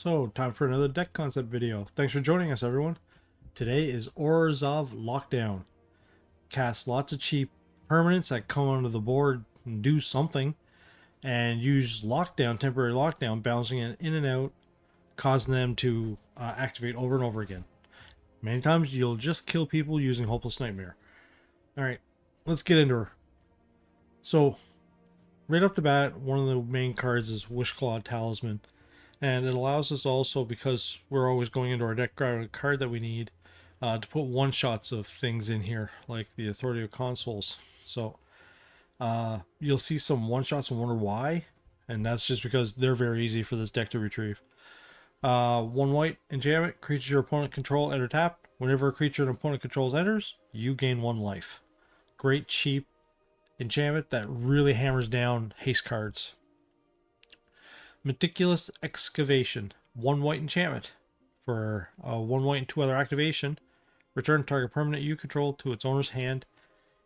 So, time for another deck concept video. Thanks for joining us, everyone. Today is Orzhov Lockdown. Cast lots of cheap permanents that come onto the board and do something, and use lockdown, temporary lockdown, bouncing it in and out, causing them to activate over and over again. Many times you'll just kill people using Hopeless Nightmare. Alright, let's get into her. So, right off the bat, one of the main cards is Wishclaw Talisman. And it allows us also, because we're always going into our deck, grab a card that we need to put one-shots of things in here, like the Authority of Consoles. So you'll see some one-shots and wonder why, and that's just because they're very easy for this deck to retrieve. One white enchantment, creature your opponent control enter tap. Whenever a creature an opponent controls enters, you gain 1 life. Great cheap enchantment that really hammers down haste cards. Meticulous Excavation, 1 white enchantment. For 1 white and 2 other activation, return target permanent you control to its owner's hand.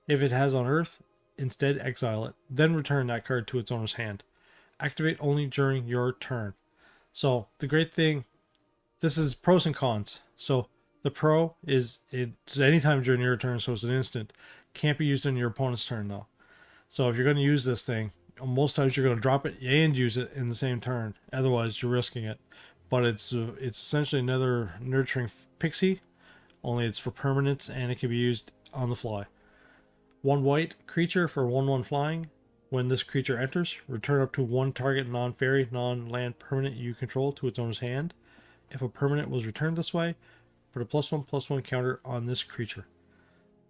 If it has on Earth, instead exile it. Then return that card to its owner's hand. Activate only during your turn. So the great thing, this is pros and cons. So the pro is it's anytime during your turn, so it's an instant. Can't be used on your opponent's turn though. So if you're going to use this thing, most times you're going to drop it and use it in the same turn. Otherwise, you're risking it. But it's essentially another nurturing pixie, only it's for permanence and it can be used on the fly. 1 white creature for 1/1 flying. When this creature enters, return up to 1 target non-fairy, non-land permanent you control to its owner's hand. If a permanent was returned this way, put a +1/+1 counter on this creature.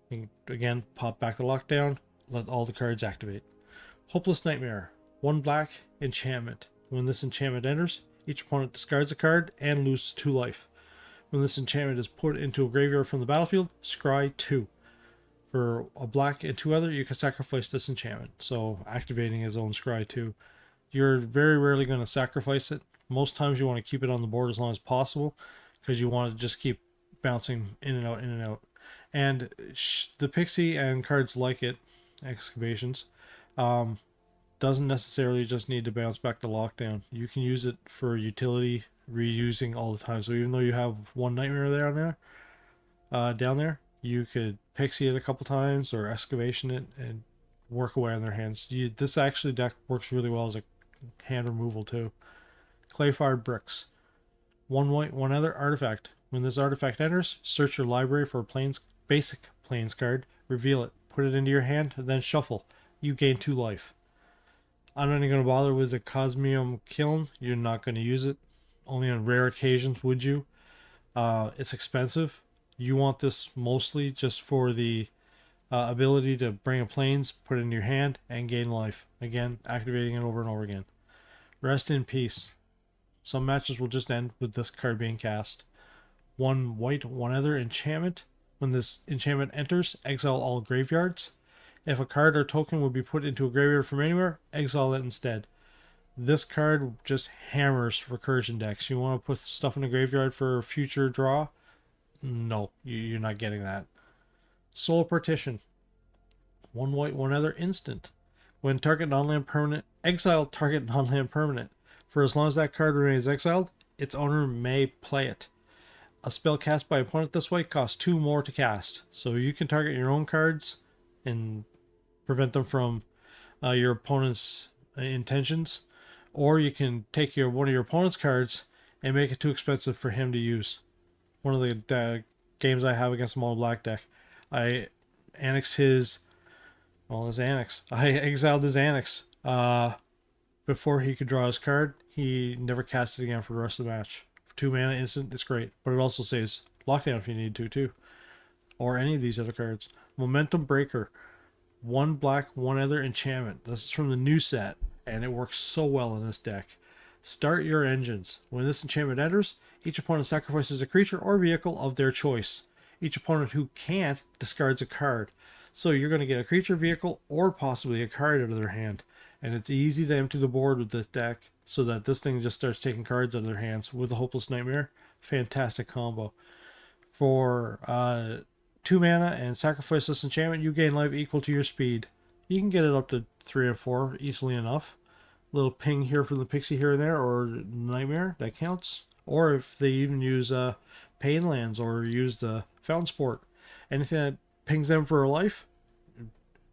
And again, pop back the lockdown, let all the cards activate. Hopeless Nightmare, 1 black enchantment. When this enchantment enters, each opponent discards a card and loses 2 life. When this enchantment is put into a graveyard from the battlefield, scry 2. For a black and 2 other, you can sacrifice this enchantment. So activating his own scry 2. You're very rarely going to sacrifice it. Most times you want to keep it on the board as long as possible, because you want to just keep bouncing in and out, in and out. And the Pixie and cards like it, excavations, doesn't necessarily just need to bounce back the lockdown. You can use it for utility, reusing all the time. So even though you have 1 nightmare down there, you could pixie it a couple times or excavation it and work away on their hands. This actually deck works really well as a hand removal too. Clayfired Bricks, 1 white, 1 other artifact. When this artifact enters, search your library for a basic plains card, reveal it, put it into your hand, and then shuffle. You gain 2 life. I'm not even going to bother with the Cosmium Kiln. You're not going to use it. Only on rare occasions would you. It's expensive. You want this mostly just for the ability to bring a plains, put it in your hand, and gain life. Again, activating it over and over again. Rest in peace. Some matches will just end with this card being cast. 1 white, 1 other enchantment. When this enchantment enters, exile all graveyards. If a card or token would be put into a graveyard from anywhere, exile it instead. This card just hammers recursion decks. You want to put stuff in the graveyard for future draw? No, you're not getting that. Soul Partition, 1 white, 1 other instant. When target non-land permanent, exile target non-land permanent. For as long as that card remains exiled, its owner may play it. A spell cast by opponent this way costs 2 more to cast. So you can target your own cards and prevent them from your opponent's intentions, or you can take one of your opponent's cards and make it too expensive for him to use. One of the games I have against a mono black deck, I annexed his annex. I exiled his annex before he could draw his card. He never cast it again for the rest of the match. For 2 mana instant, it's great, but it also saves lockdown if you need to too, or any of these other cards. Momentum Breaker, 1 black, 1 other enchantment. This is from the new set, and it works so well in this deck. Start your engines. When this enchantment enters, each opponent sacrifices a creature or vehicle of their choice. Each opponent who can't discards a card. So you're going to get a creature, vehicle, or possibly a card out of their hand. And it's easy to empty the board with this deck so that this thing just starts taking cards out of their hands with a Hopeless Nightmare. Fantastic combo. For 2 mana and sacrifice this enchantment, you gain life equal to your speed. You can get it up to 3 and 4 easily enough. Little ping here from the Pixie here and there, or Nightmare, that counts. Or if they even use pain lands or use the fountain sport, anything that pings them for a life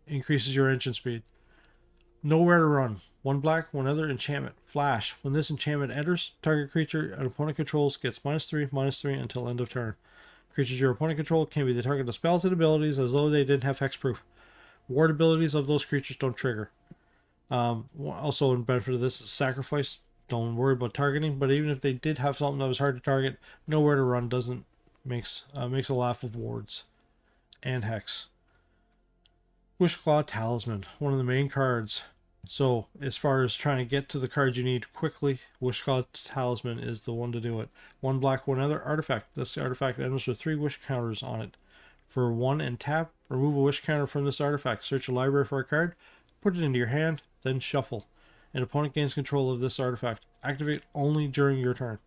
increases your enchant speed. Nowhere to run. One black, one other enchantment. Flash. When this enchantment enters, target creature an opponent controls gets -3/-3 until end of turn. Creatures your opponent control can be the target of spells and abilities as though they didn't have hexproof. Ward abilities of those creatures don't trigger. Also, in benefit of this is sacrifice. Don't worry about targeting, but even if they did have something that was hard to target, nowhere to run doesn't makes a laugh of wards and hex. Wishclaw Talisman, one of the main cards. So, as far as trying to get to the cards you need quickly, Wishclaw Talisman is the one to do it. One black, one other artifact. This artifact enters with 3 wish counters on it. For 1 and tap, remove a wish counter from this artifact. Search a library for a card, put it into your hand, then shuffle. An opponent gains control of this artifact. Activate only during your turn.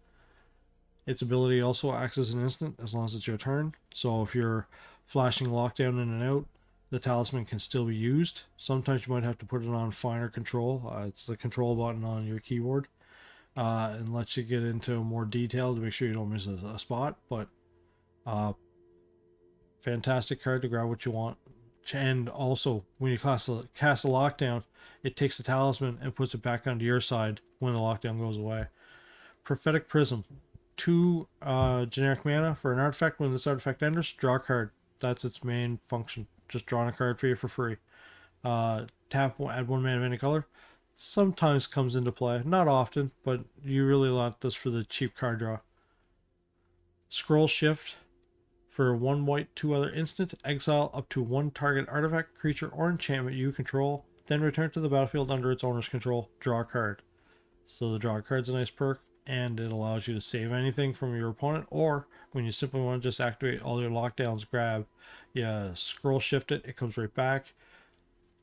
Its ability also acts as an instant as long as it's your turn. So if you're flashing lockdown in and out, the talisman can still be used. Sometimes you might have to put it on finer control. It's the control button on your keyboard. And lets you get into more detail to make sure you don't miss a spot. But fantastic card to grab what you want. And also, when you cast a lockdown, it takes the talisman and puts it back onto your side when the lockdown goes away. Prophetic Prism. 2 generic mana for an artifact. When this artifact enters, draw a card. That's its main function. Just drawing a card for you for free. Tap, add 1 mana of any color. Sometimes comes into play. Not often, but you really want this for the cheap card draw. Scroll Shift. For 1 white, 2 other instant, exile up to 1 target artifact, creature, or enchantment you control, then return to the battlefield under its owner's control. Draw a card. So the draw a card's a nice perk, and it allows you to save anything from your opponent, or when you simply want to just activate all your lockdowns, grab, scroll shift it, it comes right back.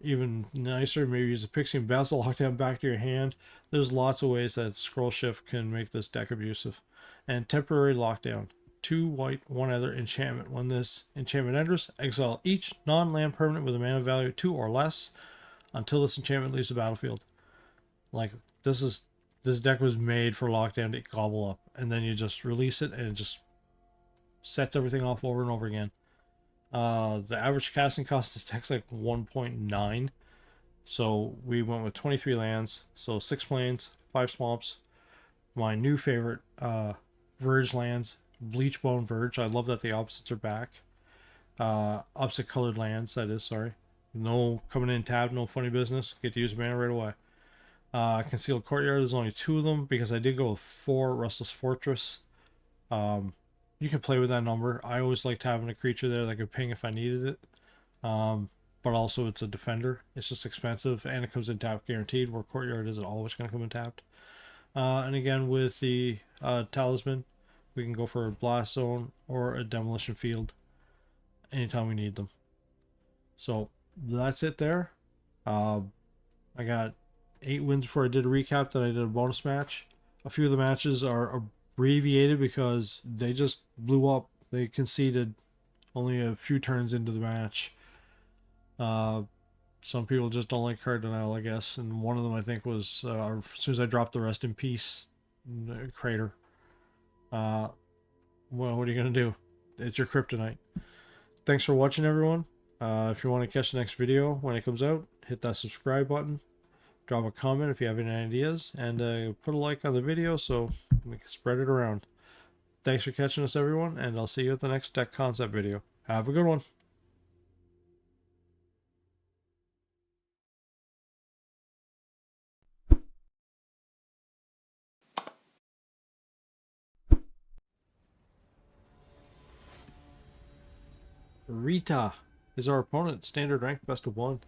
Even nicer, maybe use a pixie and bounce the lockdown back to your hand. There's lots of ways that scroll shift can make this deck abusive. And temporary lockdown. 2 white, 1 other enchantment. When this enchantment enters, exile each non-land permanent with a mana value 2 or less until this enchantment leaves the battlefield. Like, this deck was made for lockdown to gobble up, and then you just release it and it just sets everything off over and over again. The average casting cost is deck's like 1.9, so we went with 23 lands, so 6 plains, 5 swamps. My new favorite Verge lands, Bleachbone Verge. I love that the opposites are back. Opposite colored lands, that is, sorry. No coming in tab, no funny business. Get to use mana right away. Concealed Courtyard, there's only 2 of them because I did go with 4 Restless Fortress. You can play with that number. I always liked having a creature there that could ping if I needed it. But also it's a defender. It's just expensive, and it comes in tap guaranteed, where Courtyard isn't always going to come in tapped. And again, with the Talisman, we can go for a Blast Zone or a Demolition Field anytime we need them. So that's it there. I got 8 wins before I did a recap, then I did a bonus match. A few of the matches are abbreviated because they just blew up. They conceded only a few turns into the match. Some people just don't like card denial, I guess, and one of them I think was as soon as I dropped the Rest in Peace crater. Well, what are you going to do? It's your kryptonite. Thanks for watching, everyone. If you want to catch the next video when it comes out, hit that subscribe button. Drop a comment if you have any ideas, and put a like on the video so we can spread it around. Thanks for catching us, everyone, and I'll see you at the next deck concept video. Have a good one. Rita is our opponent, standard rank, best of 1.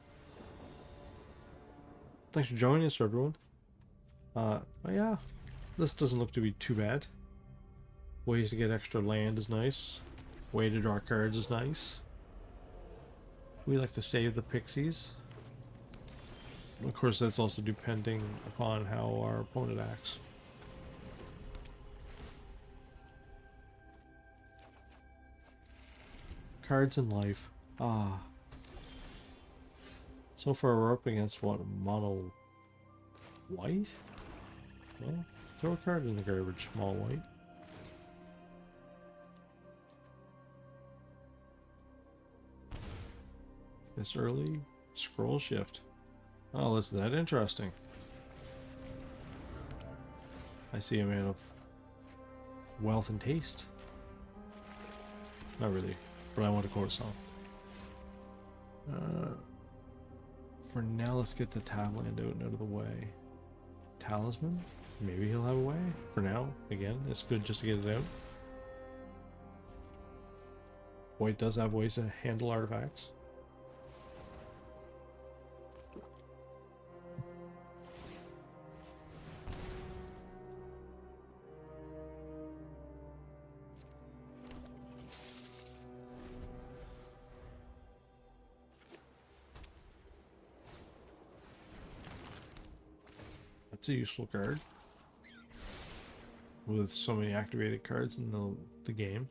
Thanks for joining us, everyone. But yeah, this doesn't look to be too bad. Ways to get extra land is nice. Way to draw cards is nice. We like to save the pixies. Of course, that's also depending upon how our opponent acts. Cards in life. So far we're up against what, mono white? Well, throw a card in the garbage, mono white. This early scroll shift. Oh, is that interesting? I see a man of wealth and taste. Not really, but I want to quote a song. For now, let's get the Tabland out of the way. Talisman? Maybe he'll have a way. For now, again, it's good just to get it out. White does have ways to handle artifacts. That's a useful card. With so many activated cards in the game.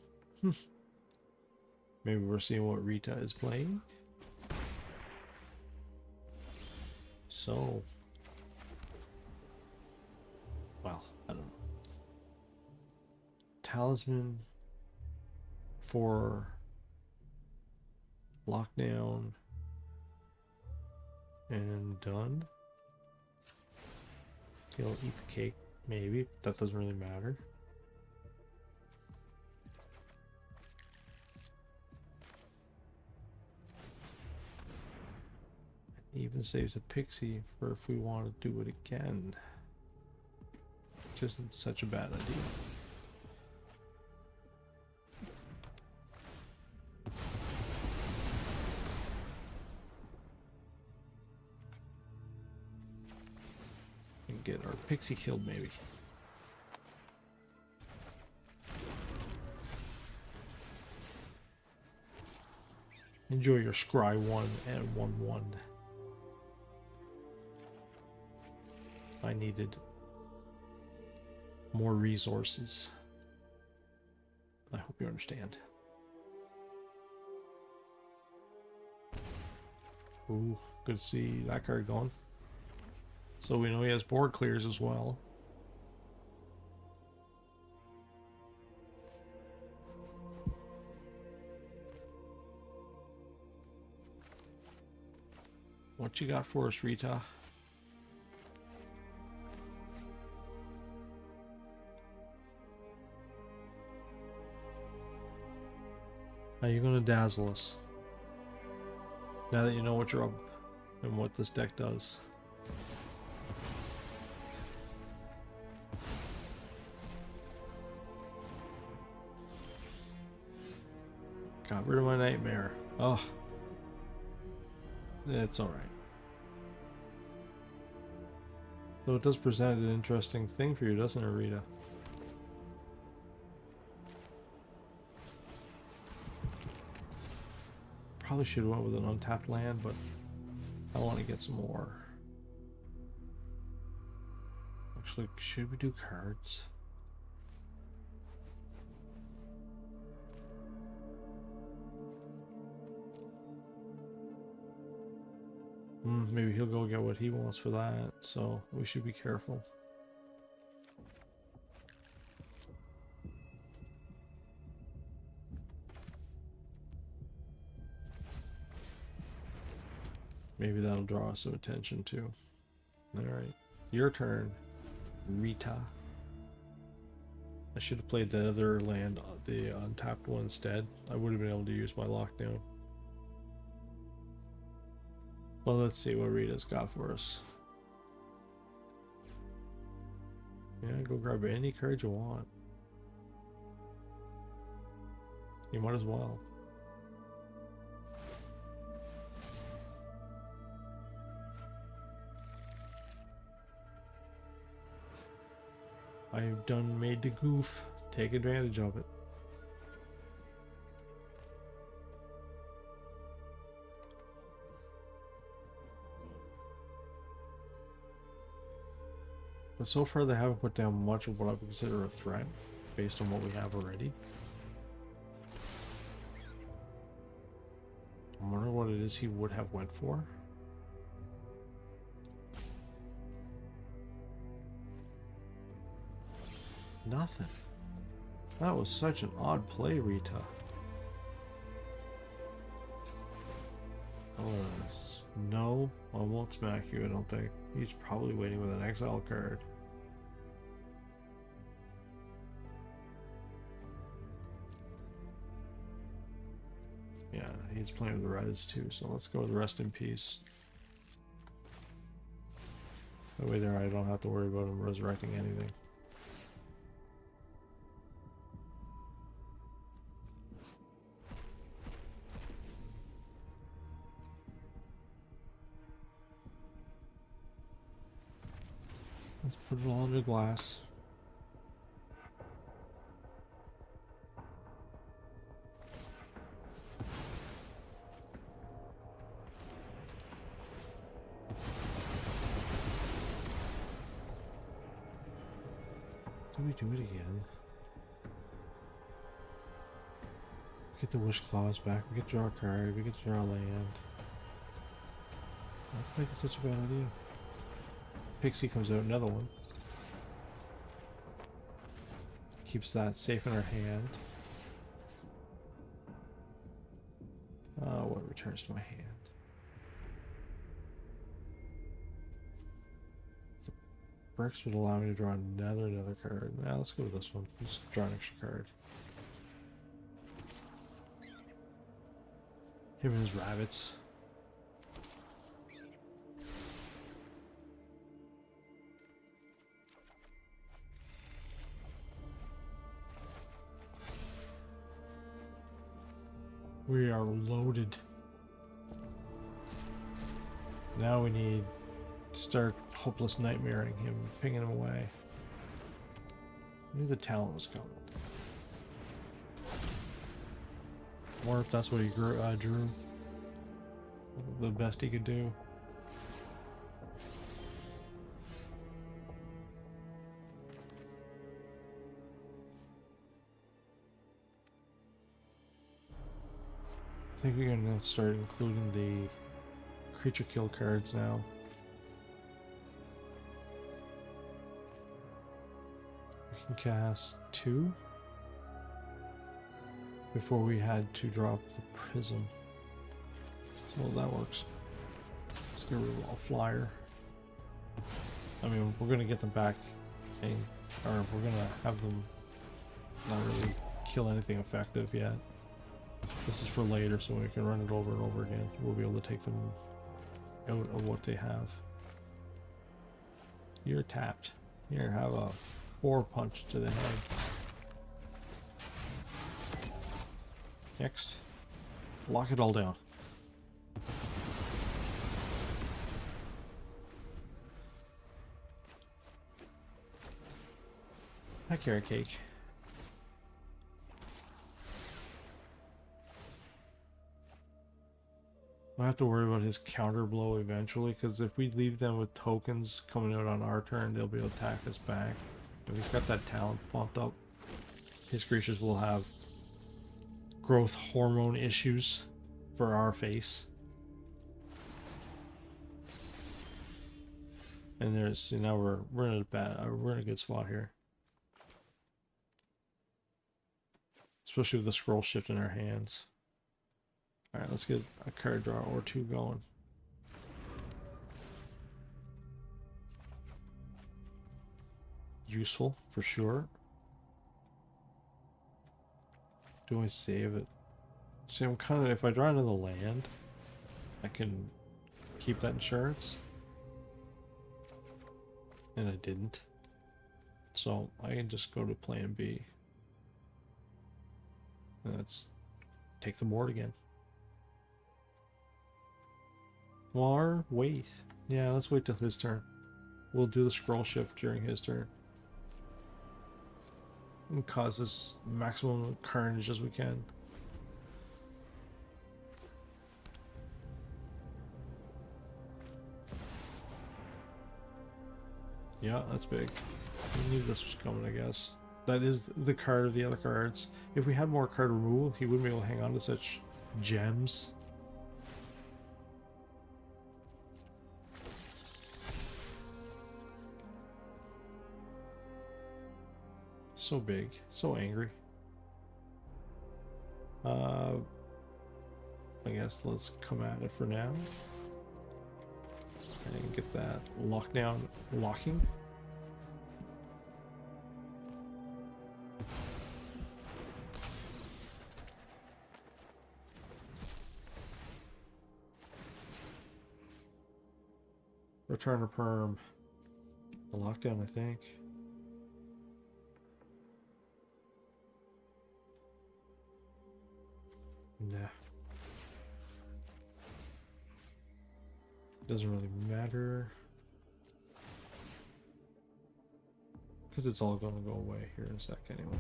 Maybe we're seeing what Rita is playing. So, well, I don't know. Talisman for Lockdown and done. He'll eat the cake, maybe. That doesn't really matter. Even saves a pixie for if we want to do it again. Which isn't such a bad idea. And get our pixie killed, maybe. Enjoy your scry 1 and 1/1. I needed more resources. I hope you understand. Ooh, good to see that card gone. So we know he has board clears as well. What you got for us, Rita? How are you gonna dazzle us? Now that you know what you're up and what this deck does. Got rid of my nightmare. Oh. It's alright. Though it does present an interesting thing for you, doesn't it, Rita? Probably should have went with an untapped land, but I want to get some more. Actually, should we do cards? Maybe he'll go get what he wants for that, so we should be careful. Maybe that'll draw us some attention too. Alright, your turn, Rita. I should have played the other land, the untapped one instead. I would have been able to use my lockdown. Well, let's see what Rita's got for us. Yeah, go grab any card you want. You might as well. I've done made the goof. Take advantage of it. But so far they haven't put down much of what I would consider a threat based on what we have already. I wonder what it is he would have went for. Nothing. That was such an odd play, Rita. No, I won't smack you, I don't think. He's probably waiting with an exile card. Yeah, he's playing with the res too, so let's go with rest in peace. That way there I don't have to worry about him resurrecting anything. Let's put it all into glass. Do we do it again? We get the wish clause back, we get to draw a card, we get to draw a land. I don't think it's such a bad idea. Pixie comes out, another one. Keeps that safe in our hand. What returns to my hand? The bricks would allow me to draw another card. Now let's go with this one. Let's draw an extra card. Him and his rabbits. We are loaded. Now we need to start hopeless nightmaring him, pinging him away. I knew the talent was coming. I wonder if that's what he drew. The best he could do. I think we're gonna start including the creature kill cards now. We can cast 2 before we had to drop the prism. So that works. Let's get rid of a flyer. I mean, we're gonna get them back, or we're gonna have them not really kill anything effective yet. This is for later, so we can run it over and over again. We'll be able to take them out of what they have. You're tapped. Here, have a 4 punch to the head. Next, lock it all down. Hi, carrot cake. We'll have to worry about his counter blow eventually, because if we leave them with tokens coming out on our turn, they'll be able to attack us back. If he's got that talent pumped up, his creatures will have growth hormone issues for our face. And there's, see, now we're in a good spot here. Especially with the scroll shift in our hands. Alright, let's get a card draw or 2 going. Useful, for sure. Do I save it? See, I'm kind of, if I draw another land, I can keep that insurance. And I didn't. So I can just go to plan B. And let's take the board again. Or wait. Yeah, let's wait till his turn. We'll do the scroll shift during his turn. And cause as maximum carnage as we can. Yeah, that's big. I knew this was coming, I guess. That is the card of the other cards. If we had more card removal, he wouldn't be able to hang on to such gems. So big, so angry. I guess let's come at it for now. And get that lockdown locking. Return to perm. A lockdown, I think. Nah. Doesn't really matter. Because it's all going to go away here in a sec anyway.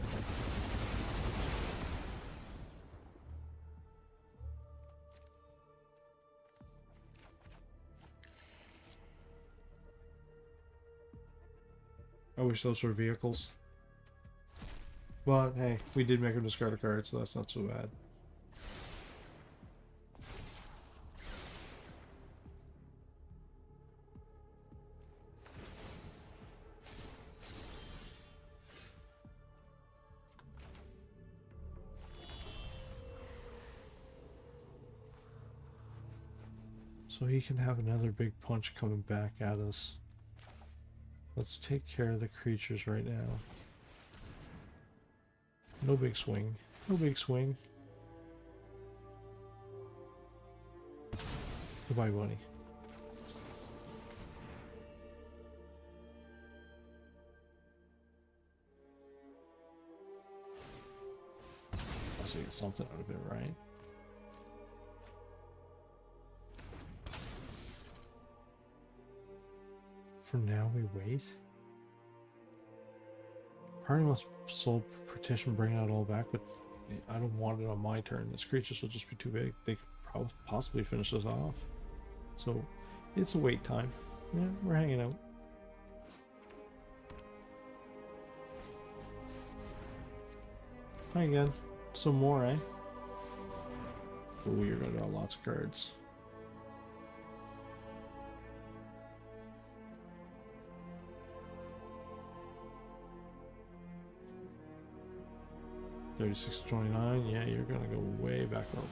I wish those were vehicles. But hey, we did make him discard a card, so that's not so bad. So he can have another big punch coming back at us. Let's take care of the creatures right now. No big swing. No big swing. Goodbye, bunny. Also get something out of it, right? For now, we wait. Party must soul petition, bring it all back, but I don't want it on my turn. This creatures will just be too big. They could possibly finish us off. So it's a wait time. Yeah, we're hanging out. Hi again. Some more, eh? Oh, you're gonna draw lots of cards. $36 to $29. Yeah, you're gonna go way back up.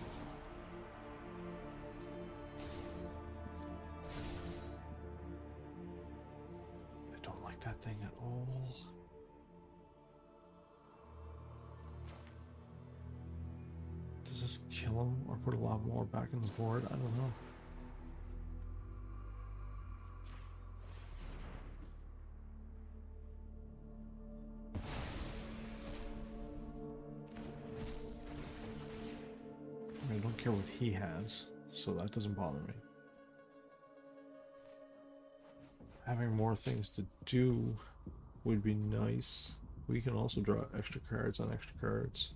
I don't like that thing at all. Does this kill him or put a lot more back in the board? I don't know. I don't care what he has, so that doesn't bother me. Having more things to do would be nice. We can also draw extra cards on extra cards.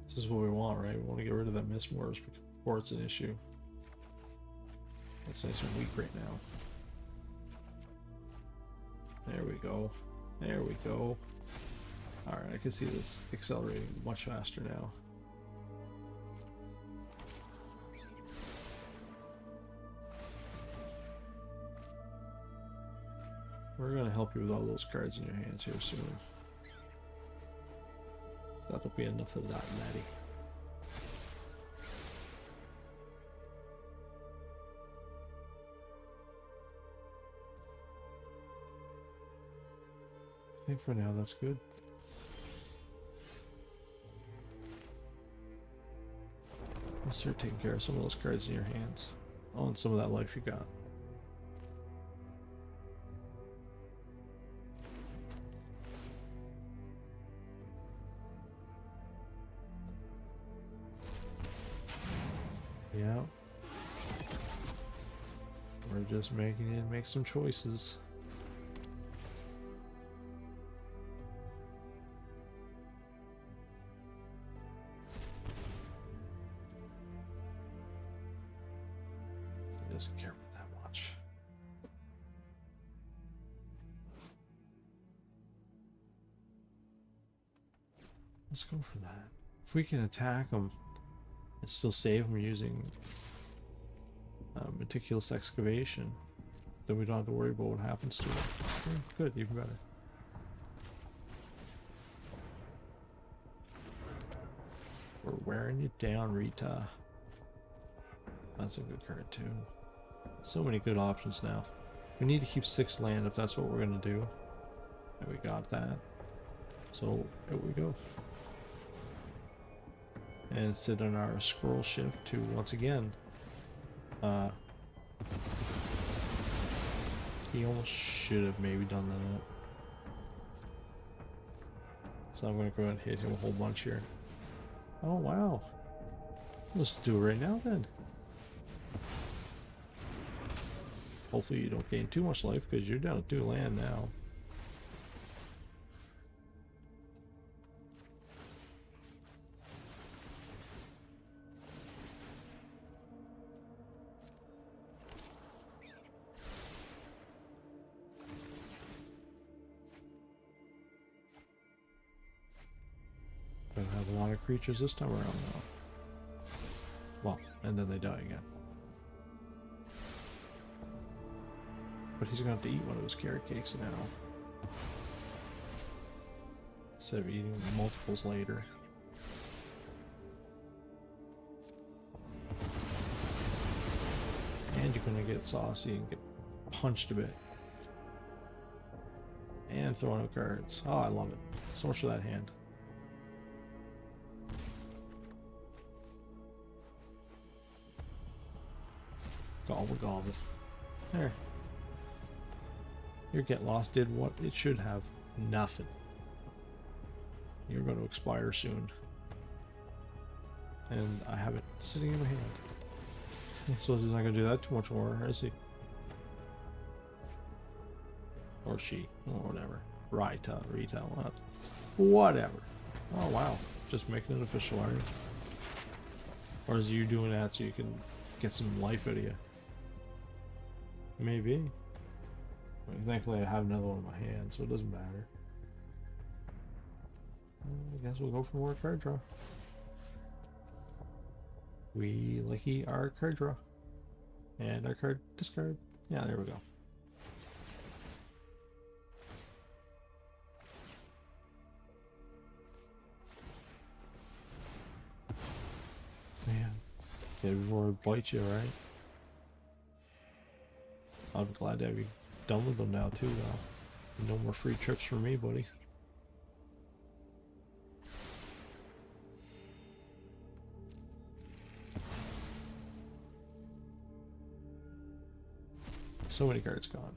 This is what we want, right? We want to get rid of that Mismores before it's an issue. It's nice and weak right now. There we go. There we go. Alright, I can see this accelerating much faster now. We're going to help you with all those cards in your hands here soon. That'll be enough of that, Maddie. I think for now that's good. Let's start taking care of some of those cards in your hands. Oh, and some of that life you got. Yeah. We're just making it make some choices. He doesn't care about that much. Let's go for that. If we can attack him and still save him using meticulous excavation, then we don't have to worry about what happens to it. Yeah, good, even better. We're wearing you down, Rita. That's a good card too. So many good options now. We need to keep 6 land if that's what we're gonna do. And we got that. So there we go. And sit on our scroll shift to once again. He almost should have maybe done that. So I'm gonna go ahead and hit him a whole bunch here. Oh wow. Let's do it right now then. Hopefully you don't gain too much life because you're down to 2 land now. Gonna have a lot of creatures this time around though. Well, and then they die again. But he's gonna have to eat one of his carrot cakes now. Instead of eating multiples later. And you're gonna get saucy and get punched a bit. And throwing out cards. Oh, I love it. So much for that hand. Gobble gobble. There. Your Get Lost did what it should have. Nothing. You're going to expire soon. And I have it sitting in my hand. I suppose he's not going to do that too much more, is he? Or she. Or whatever. Rita, whatever. Oh wow. Just making it official, are you? Or is you doing that so you can get some life out of you? Maybe. Thankfully I have another one in my hand, so it doesn't matter. I guess we'll go for more card draw. We lucky our card draw. And our card discard. Yeah, there we go. Man. Yeah, before it bites you, right? I'll be glad to have you done with them now too, though. No more free trips for me, buddy. So many cards gone.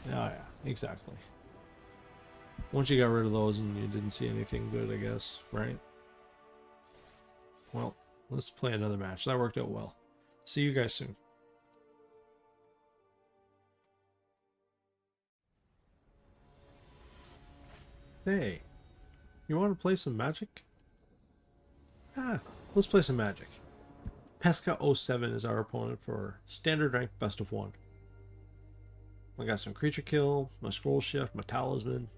Oh yeah, exactly. Once you got rid of those and you didn't see anything good, I guess, right? Well, let's play another match. That worked out well. See you guys soon. Hey, you want to play some Magic? Ah, let's play some Magic. Pesca07 is our opponent for standard rank best of 1. I got some creature kill, my scroll shift, my talisman.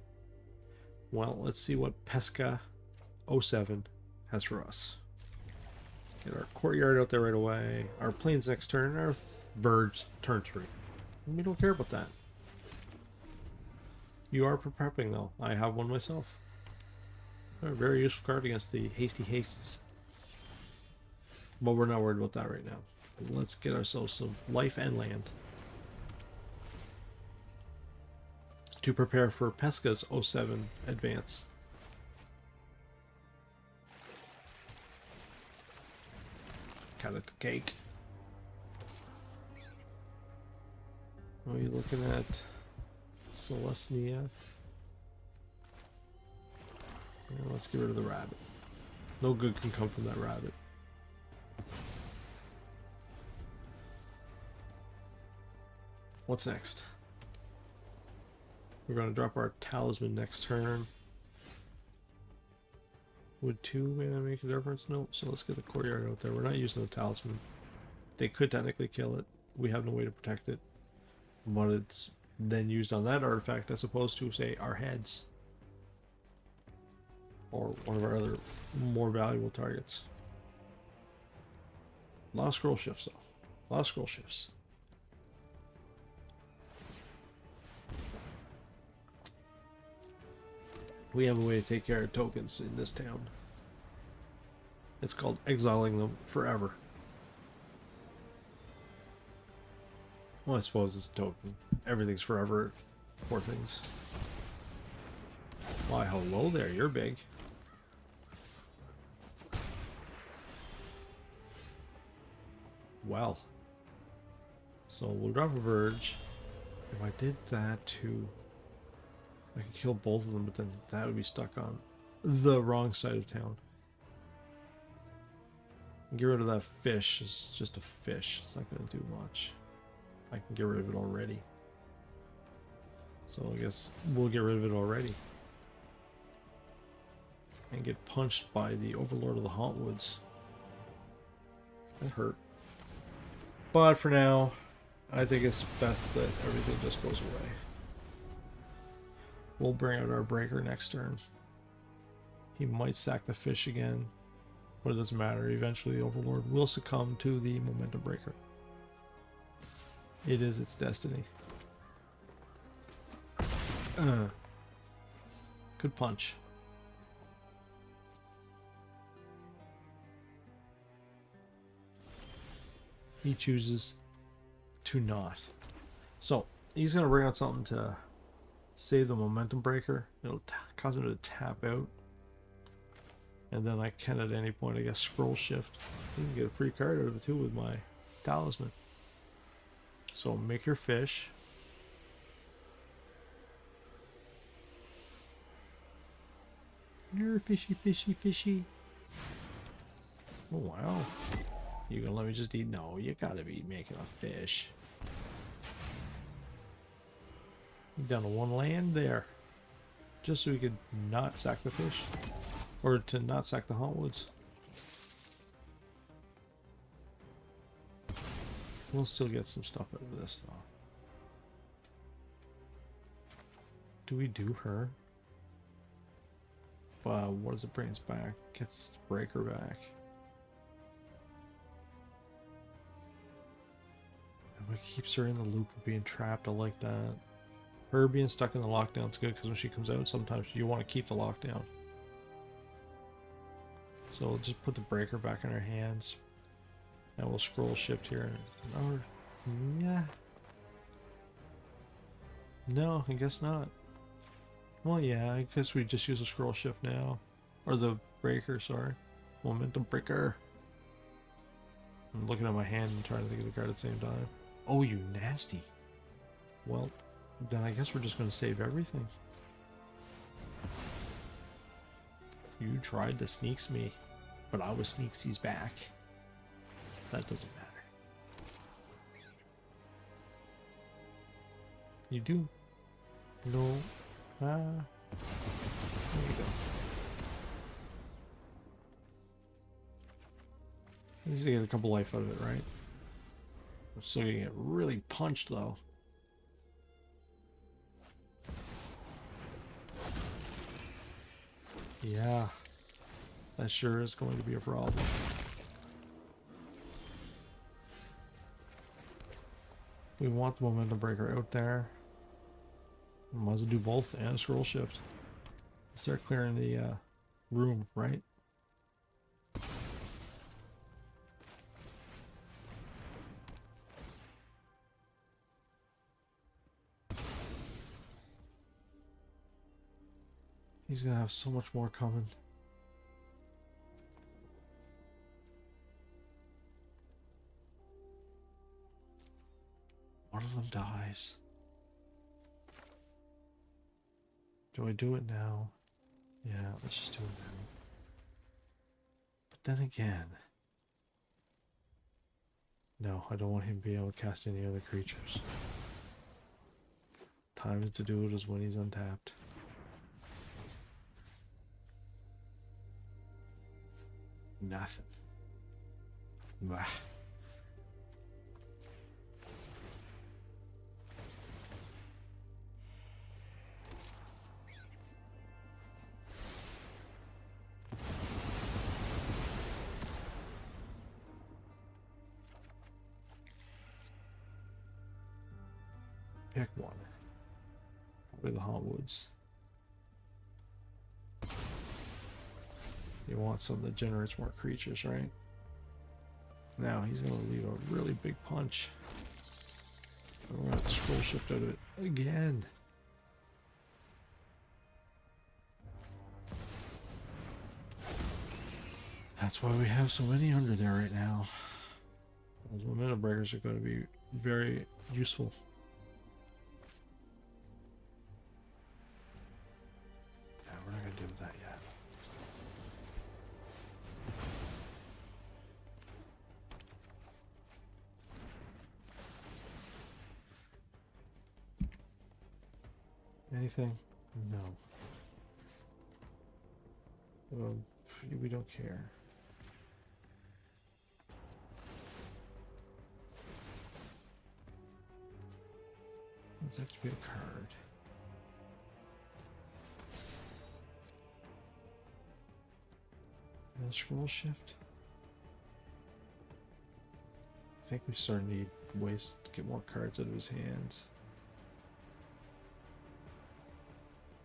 Well, let's see what Pesca07 has for us. Get our courtyard out there right away. Our plains next turn, our verge turn 3. We don't care about that. You are prepping though. I have one myself. A very useful card against the hasty hastes. But we're not worried about that right now. Let's get ourselves some life and land to prepare for Pesca's 07 advance. Cut it the cake. What are you looking at? Selesnya. Yeah, let's get rid of the rabbit. No good can come from that rabbit. What's next? We're going to drop our talisman next turn. Would 2 mana make a difference? No. So let's get the courtyard out there. We're not using the talisman. They could technically kill it. We have no way to protect it. But it's then used on that artifact as opposed to, say, our heads. Or one of our other more valuable targets. A lot of scroll shifts, though. A lot of scroll shifts. We have a way to take care of tokens in this town. It's called exiling them forever. Well, I suppose it's a token. Everything's forever. Poor things. Why, hello there, you're big. Well. So we'll drop a Verge. If I did that too, I could kill both of them, but then that would be stuck on the wrong side of town. Get rid of that fish. It's just a fish. It's not going to do much. I can get rid of it already. So I guess we'll get rid of it already. And get punched by the Overlord of the Hauntwoods. That hurt. But for now, I think it's best that everything just goes away. We'll bring out our breaker next turn. He might sack the fish again, but it doesn't matter. Eventually the Overlord will succumb to the momentum breaker. It is its destiny. Good punch. He chooses to not. So he's going to bring out something to save the momentum breaker. It'll cause him to tap out. And then I can at any point, I guess, scroll shift. You can get a free card out of it too with my talisman. So make your fish. You're fishy, fishy, fishy. Oh, wow. You gonna let me just eat? No, you gotta be making a fish. Down to one land there. Just so we could not sack the fish. Or to not sack the Hauntwoods. We'll still get some stuff out of this though. Do we do her? What does it bring us back? Gets us the breaker back. If it keeps her in the loop of being trapped, I like that. Her being stuck in the lockdown's good because when she comes out, sometimes you want to keep the lockdown. So we'll just put the breaker back in our hands. And we'll scroll shift here. Or, yeah. No, I guess not. Well, yeah, I guess we just use a scroll shift now. Or the breaker, sorry. Momentum breaker. I'm looking at my hand and trying to think of the card at the same time. Oh, you nasty. Well, then I guess we're just going to save everything. You tried to sneaks me, but I was sneaksies back. That doesn't matter. You do? No. There you go. At least I get a couple life out of it, right? I'm still gonna get really punched though. Yeah. That sure is going to be a problem. We want the momentum breaker out there. Might as well do both and scroll shift. Start clearing the room, right? He's gonna have so much more coming. One of them dies. Do I do it now? Yeah, let's just do it now. But then again... No, I don't want him to be able to cast any other creatures. Time to do it is when he's untapped. Nothing. Bah. Pick one. Probably the Hotwoods. You want something that generates more creatures, right? Now he's going to leave a really big punch. We're going to have to scroll shift out of it again. That's why we have so many under there right now. Those momentum breakers are going to be very useful. Yeah, we're not going to deal with that yet. Anything? No. We don't care. Let's activate a card. And scroll shift. I think we start to need ways to get more cards out of his hands.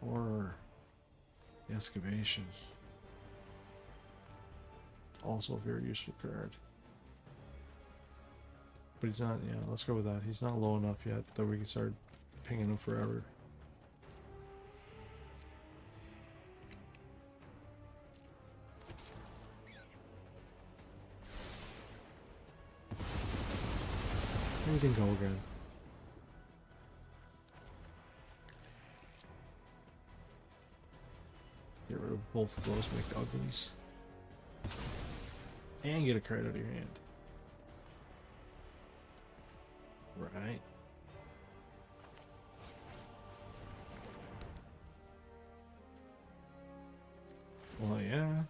Or the excavation. Also a very useful card. But he's not, yeah, let's go with that. He's not low enough yet that we can start pinging him forever. Everything go again. Get rid of both of those, make uglies. And get a card out of your hand. Right. Well, yeah.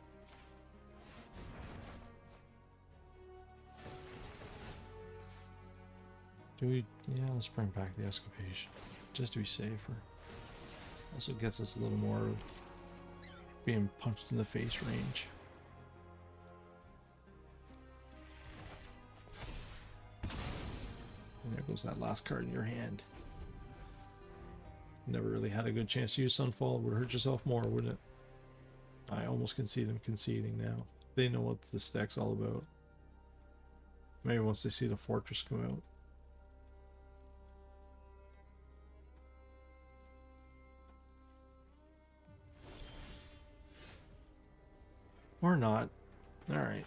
Do we? Yeah, let's bring back the excavation. Just to be safer. Also gets us a little more being punched in the face range. And there goes that last card in your hand. Never really had a good chance to use Sunfall. Would hurt yourself more, wouldn't it? I almost can see them conceding now. They know what this deck's all about. Maybe once they see the Fortress come out. Or not. Alright.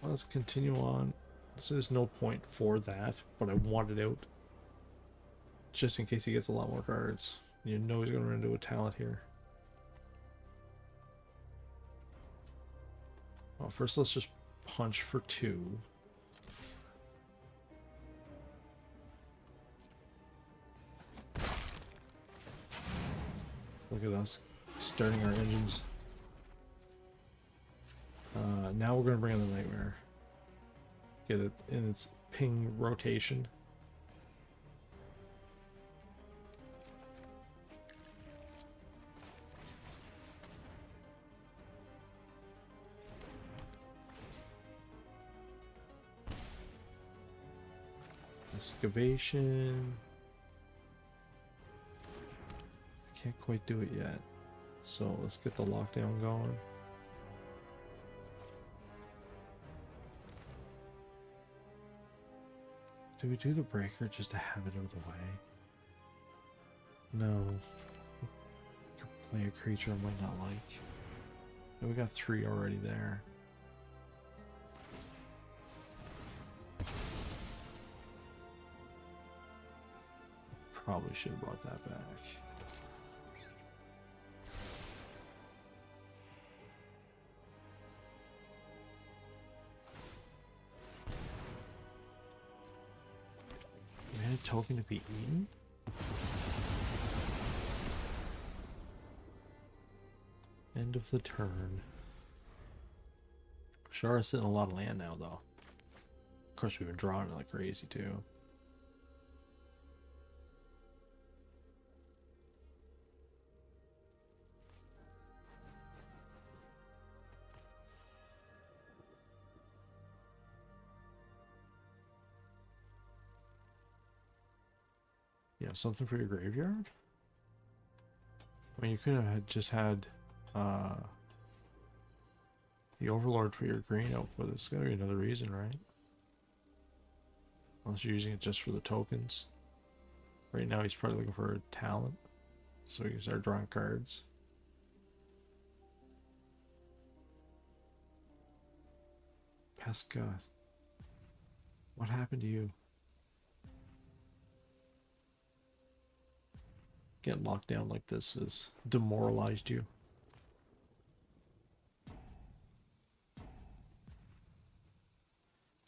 Let's continue on. So there's no point for that, but I want it out. Just in case he gets a lot more cards. You know he's going to run into a talent here. Well, first let's just punch for 2. Look at us starting our engines. Now we're going to bring in the Nightmare. Get it in its ping rotation. Excavation. Can't quite do it yet. So let's get the lockdown going. Do we do the breaker just to have it out of the way? No. Could play a creature I might not like. And we got 3 already there. Probably should have brought that back. Man, a token to be eaten? End of the turn. Shara's sitting a lot of land now, though. Of course, we've been drawing it like crazy, too. Yeah, something for your graveyard? I mean, you could have just had the Overlord for your green out, but there's gotta be another reason, right? Unless you're using it just for the tokens. Right now he's probably looking for a talent, so he can start drawing cards. Pesca. What happened to you? Getting locked down like this has demoralized you.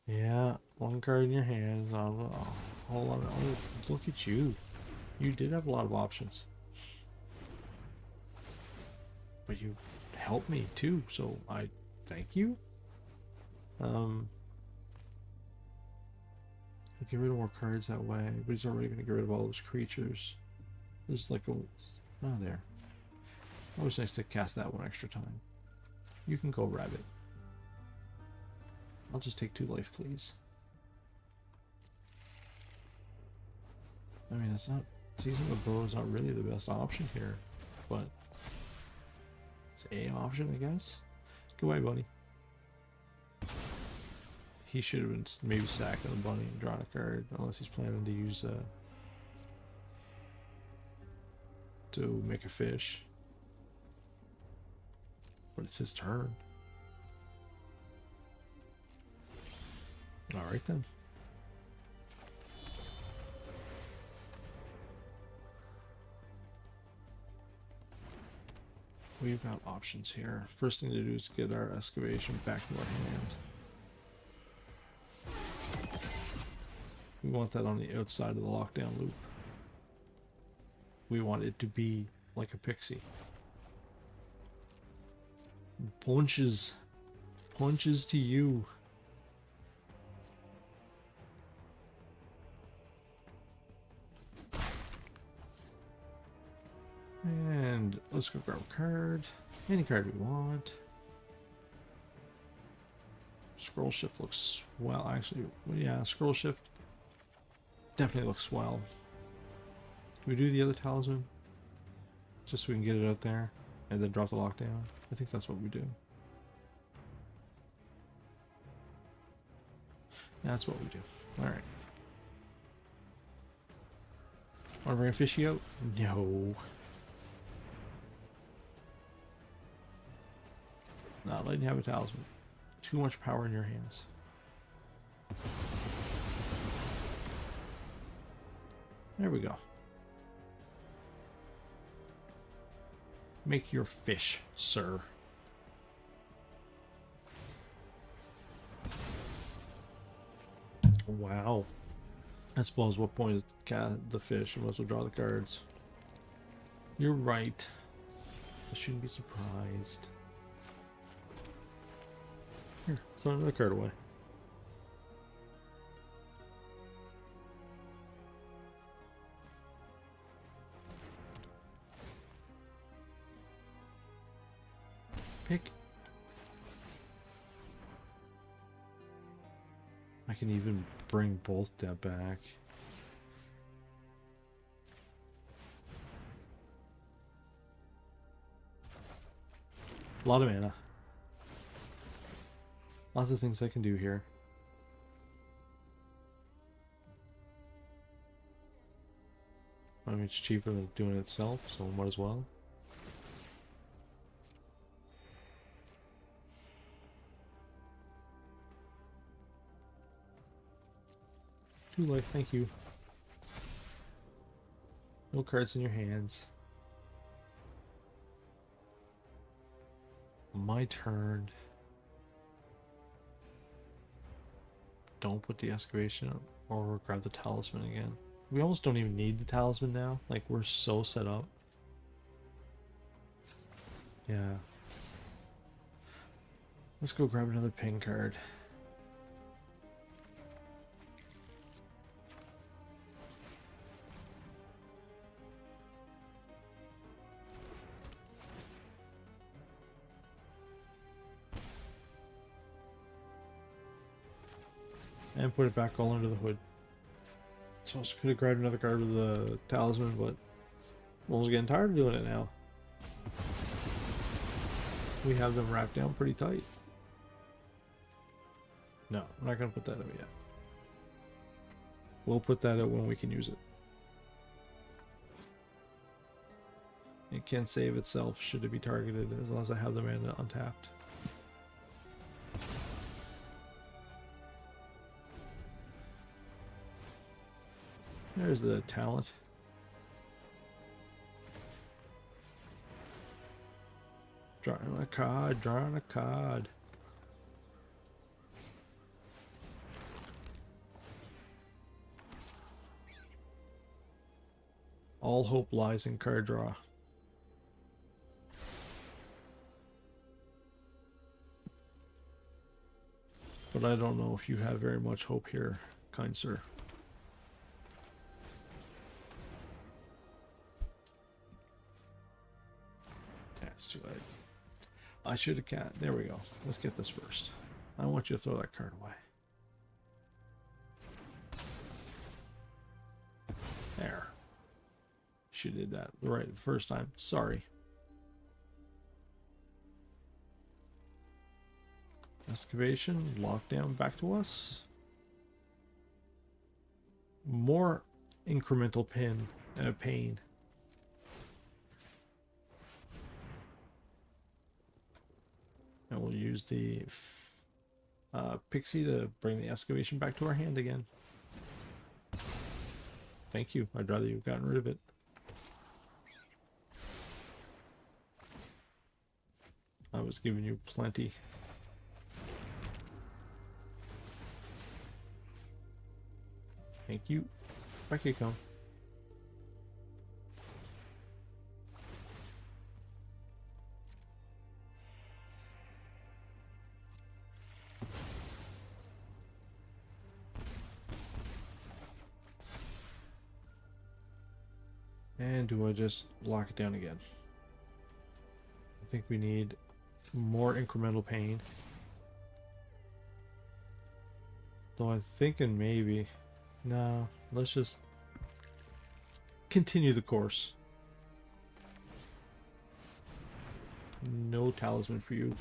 Yeah, one card in your hand. Oh, hold on. Oh, look at you. You did have a lot of options. But you helped me too, so I thank you. Get rid of more cards that way, but he's already going to get rid of all those creatures. There's like a... Oh, there. Always nice to cast that one extra time. You can go rabbit. I'll just take 2 life, please. I mean, it's not... Season the Bow is not really the best option here, but... It's a option, I guess. Goodbye, buddy. He should have been maybe sacking the bunny and drawing a card, unless he's planning to use to make a fish. But it's his turn. Alright then. We've got options here. First thing to do is get our excavation back to our hand. We want that on the outside of the lockdown loop. We want it to be like a pixie. Punches. Punches to you. And let's go grab a card. Any card we want. Scroll shift looks swell. Actually, yeah, scroll shift definitely looks swell. Do we do the other talisman? Just so we can get it out there and then drop the lockdown? I think that's what we do. That's what we do. Alright. Wanna bring a fishy out? No. Not letting you have a talisman. Too much power in your hands. There we go. Make your fish, sir. Wow. I suppose what point is the fish? You must well draw the cards. You're right. I shouldn't be surprised. Here, throw another card away. Pick. I can even bring both that back. A lot of mana. Lots of things I can do here. I mean, it's cheaper than doing it itself, so might as well. Two life, thank you. No cards in your hands. My turn. Don't put the excavation up or grab the talisman again. We almost don't even need the talisman now. Like, we're so set up. Yeah. Let's go grab another ping card. And put it back all under the hood. So Suppose could have grabbed another card with the talisman, but almost getting tired of doing it now. We have them wrapped down pretty tight. No, we're not going to put that out yet. We'll put that out when we can use it. It can save itself should it be targeted, as long as I have the mana untapped. There's the talent. Drawing a card, drawing a card. All hope lies in card draw. But I don't know if you have very much hope here, kind sir. That's too late. I should have cat. There we go. Let's get this first. I want you to throw that card away. There. She did that right the first time. Sorry. Excavation, lockdown, back to us. More incremental pain. And we'll use the pixie to bring the excavation back to our hand again. Thank you. I'd rather you've gotten rid of it. I was giving you plenty. Thank you. Back you come. And do I just lock it down again? I think we need more incremental pain. Though I'm thinking maybe... No, let's just continue the course. No talisman for you.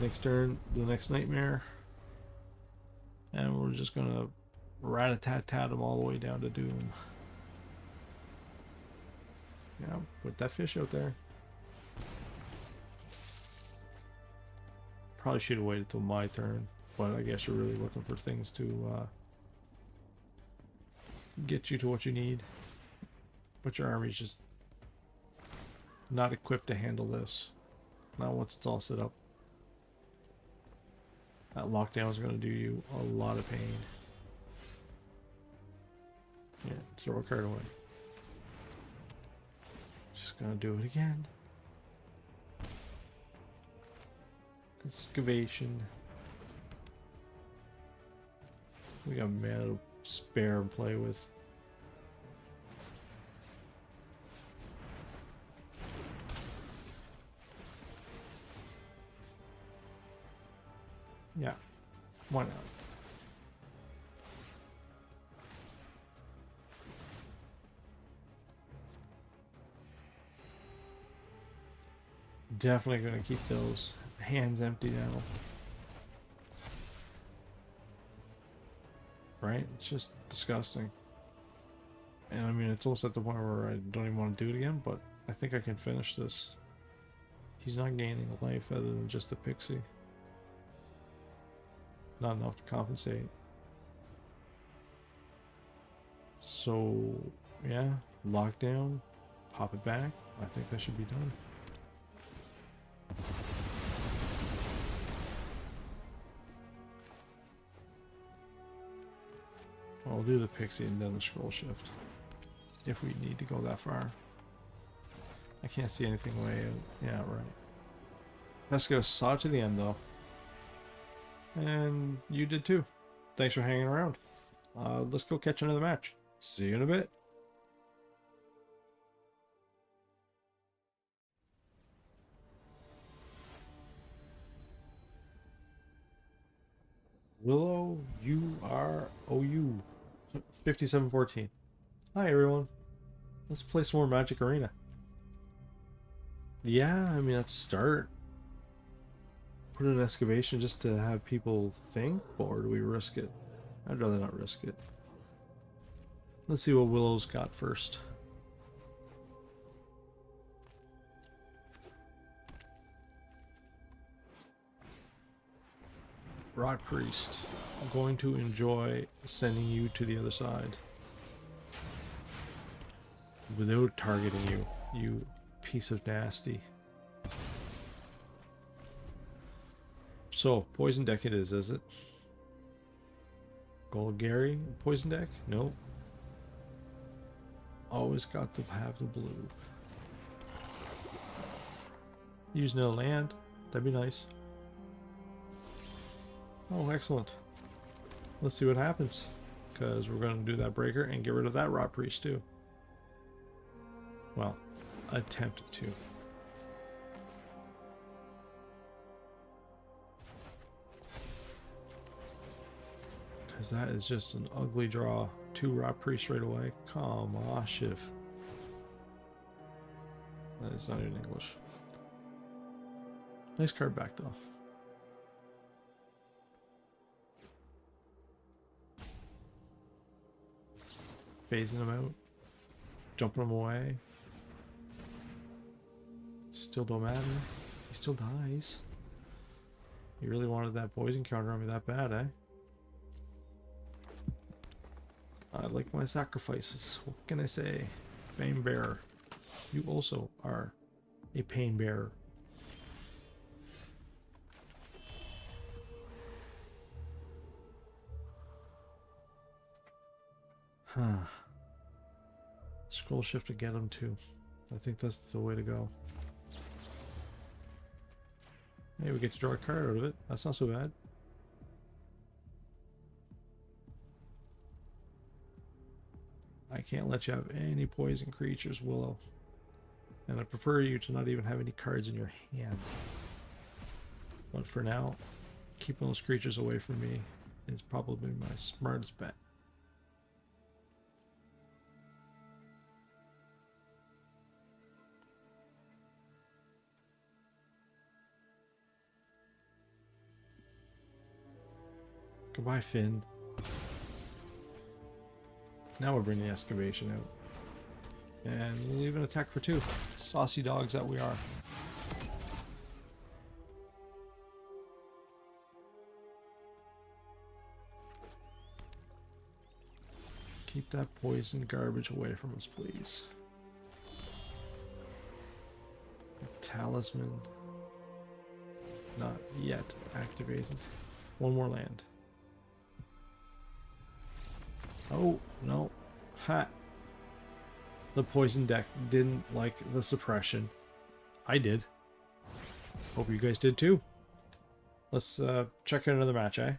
Next turn, the next nightmare. And we're just gonna rat-a-tat-tat them all the way down to doom. Yeah, put that fish out there. Probably should have waited till my turn, but I guess you're really looking for things to get you to what you need. But your army's just not equipped to handle this. Not once it's all set up. That lockdown is going to do you a lot of pain. Yeah, throw a card away. Just gonna do it again. Excavation. We got mana to spare and play with. Yeah, why not? Definitely going to keep those hands empty now. Right? It's just disgusting. And I mean, it's almost at the point where I don't even want to do it again, but I think I can finish this. He's not gaining a life other than just a pixie. Not enough to compensate. So, yeah, lockdown, pop it back. I think that should be done. I'll do the pixie and then the scroll shift if we need to go that far. I can't see anything way out. Yeah, right. Let's go saw to the end though. And you did too. Thanks for hanging around. Let's go catch another match. See you in a bit. Willow, U-R-O-U. 5714. Hi everyone. Let's play some more Magic Arena. Yeah, I mean that's a start. Put an excavation just to have people think, or do we risk it? I'd rather not risk it. Let's see what Willow's got first. Rot Priest. I'm going to enjoy sending you to the other side. Without targeting you, you piece of nasty. So, poison deck it is it? Golgari, poison deck? Nope. Always got to have the blue. Use no land. That'd be nice. Oh, excellent. Let's see what happens. Because we're going to do that breaker and get rid of that Rot Priest too. Well, attempt to. Because that is just an ugly draw. 2 Rot Priests right away. Come on, Shiv. That is not in English. Nice card back though. Phasing him out. Jumping him away. Still don't matter. He still dies. You really wanted that poison counter on me that bad, eh? I like my sacrifices. What can I say? Fame bearer. You also are a pain bearer. Huh. Scroll shift to get him too. I think that's the way to go. Hey, we get to draw a card out of it. That's not so bad. I can't let you have any poison creatures, Willow. And I prefer you to not even have any cards in your hand. But for now, keeping those creatures away from me is probably my smartest bet. Goodbye, Finn. Now we're bringing the excavation out. And we'll leave an attack for 2. Saucy dogs that we are. Keep that poison garbage away from us, please. Talisman. Not yet activated. 1 more land. Oh, no. Ha. The poison deck didn't like the suppression. I did. Hope you guys did too. Let's check out another match, eh?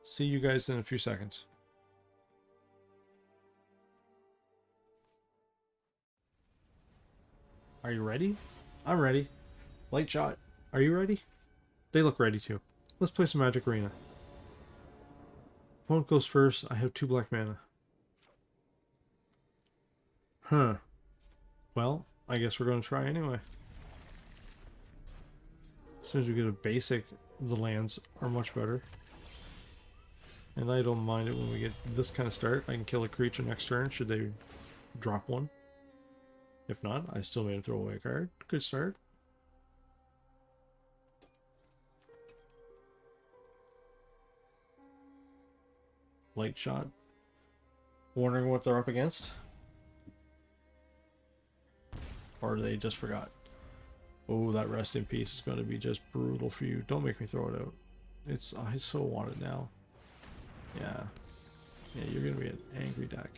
See you guys in a few seconds. Are you ready? I'm ready. Light shot. Are you ready? They look ready too. Let's play some Magic Arena. Opponent goes first. I have 2 black mana. Huh. Well, I guess we're going to try anyway. As soon as we get a basic, the lands are much better. And I don't mind it when we get this kind of start. I can kill a creature next turn should they drop one. If not, I still made him throw away a card. Good start. Light shot. Wondering what they're up against? Or they just forgot? Oh, that rest in peace is going to be just brutal for you. Don't make me throw it out. I so want it now. Yeah. Yeah, you're going to be an angry deck.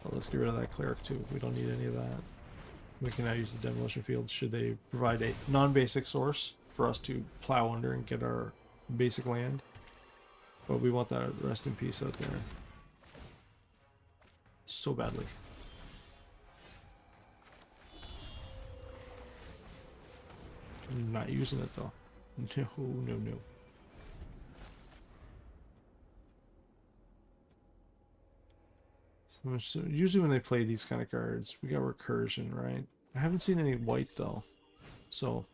Well, let's get rid of that cleric too. We don't need any of that. We can now use the demolition field should they provide a non-basic source for us to plow under and get our basic land. But we want that rest in peace out there. So badly. I'm not using it though. No, no, no. So usually when they play these kind of cards, we got recursion, right? I haven't seen any white though. So,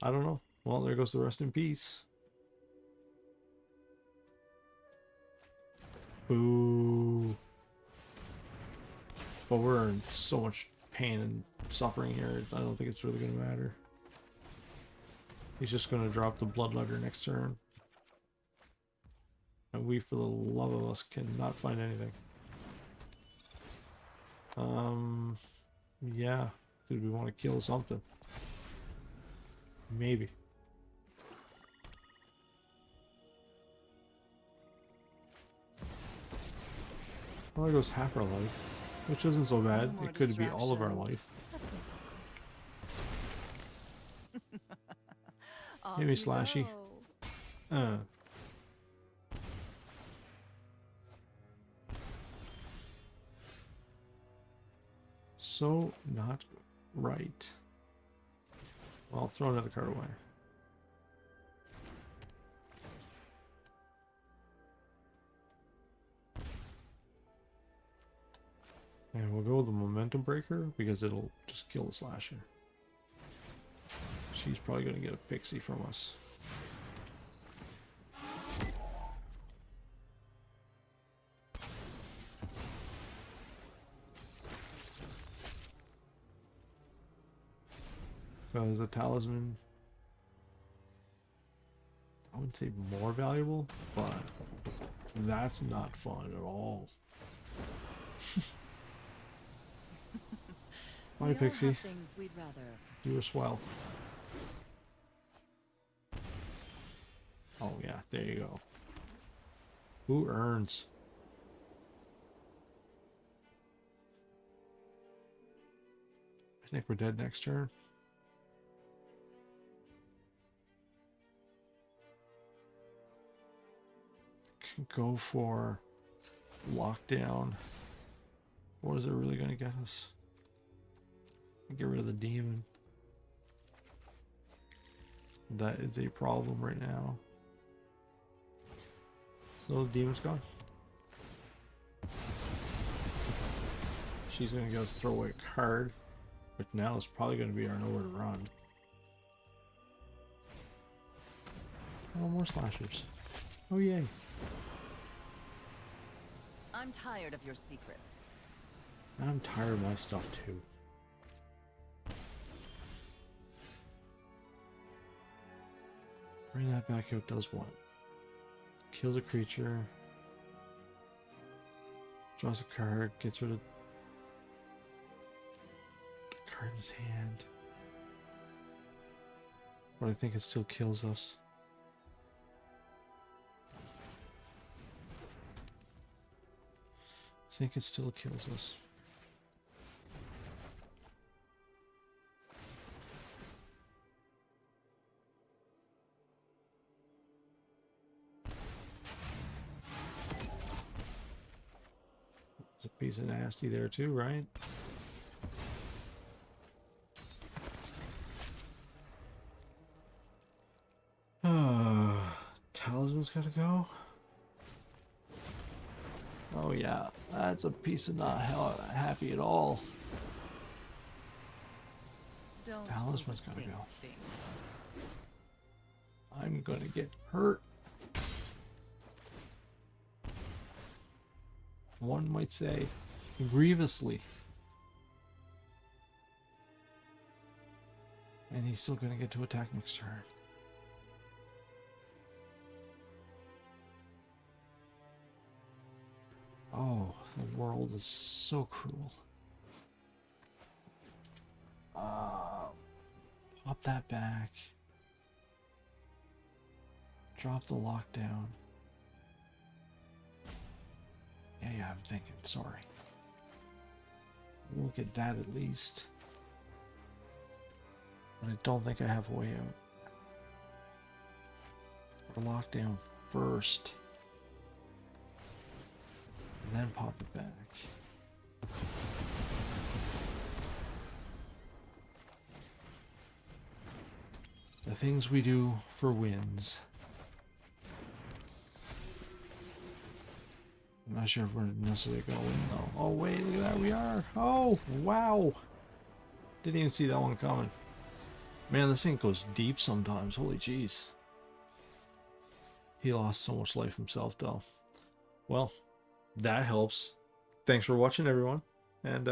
I don't know. Well, there goes the rest in peace. Boo. But we're in so much pain and suffering here, I don't think it's really going to matter. He's just going to drop the Bloodlugger next turn. And we, for the love of us, cannot find anything. Yeah. Did we want to kill something? Maybe. Well, there goes half our life, which isn't so bad. It could be all of our life. Maybe Slashy. So not right. Well, I'll throw another card away. And we'll go with the Momentum Breaker because it'll just kill the Slasher. She's probably going to get a Pixie from us. Because the Talisman, I wouldn't say more valuable, but that's not fun at all. Bye, Pixie. You were swell. Oh yeah, there you go. Who earns? I think we're dead next turn. Can go for lockdown. What is it really going to get us? Get rid of the demon. That is a problem right now. So the demon's gone. She's going to go throw away a card, which now is probably going to be our nowhere to run. Oh, more slashers. Oh, yay. I'm tired of your secrets. I'm tired of my stuff too. Bring that back out does what? Kills a creature. Draws a card, gets rid of the card in his hand. But I think it still kills us. I think it still kills us. It's a piece of nasty there too, right? Talisman's gotta go. Oh yeah, that's a piece of not happy at all. Talisman's gotta go. I'm gonna get hurt. One might say grievously. And he's still gonna get to attack next turn. Oh, the world is so cruel. Pop that back. Drop the lockdown. Yeah, I'm thinking, sorry. We'll get that at least. But I don't think I have a way out. Or lockdown first. And then pop it back. The things we do for wins. not sure if we're necessarily going to win though. Oh wait, look at that, we are. Oh wow, didn't even see that one coming. Man, this thing goes deep sometimes. Holy jeez. He lost so much life himself though. Well, that helps. Thanks for watching, everyone. And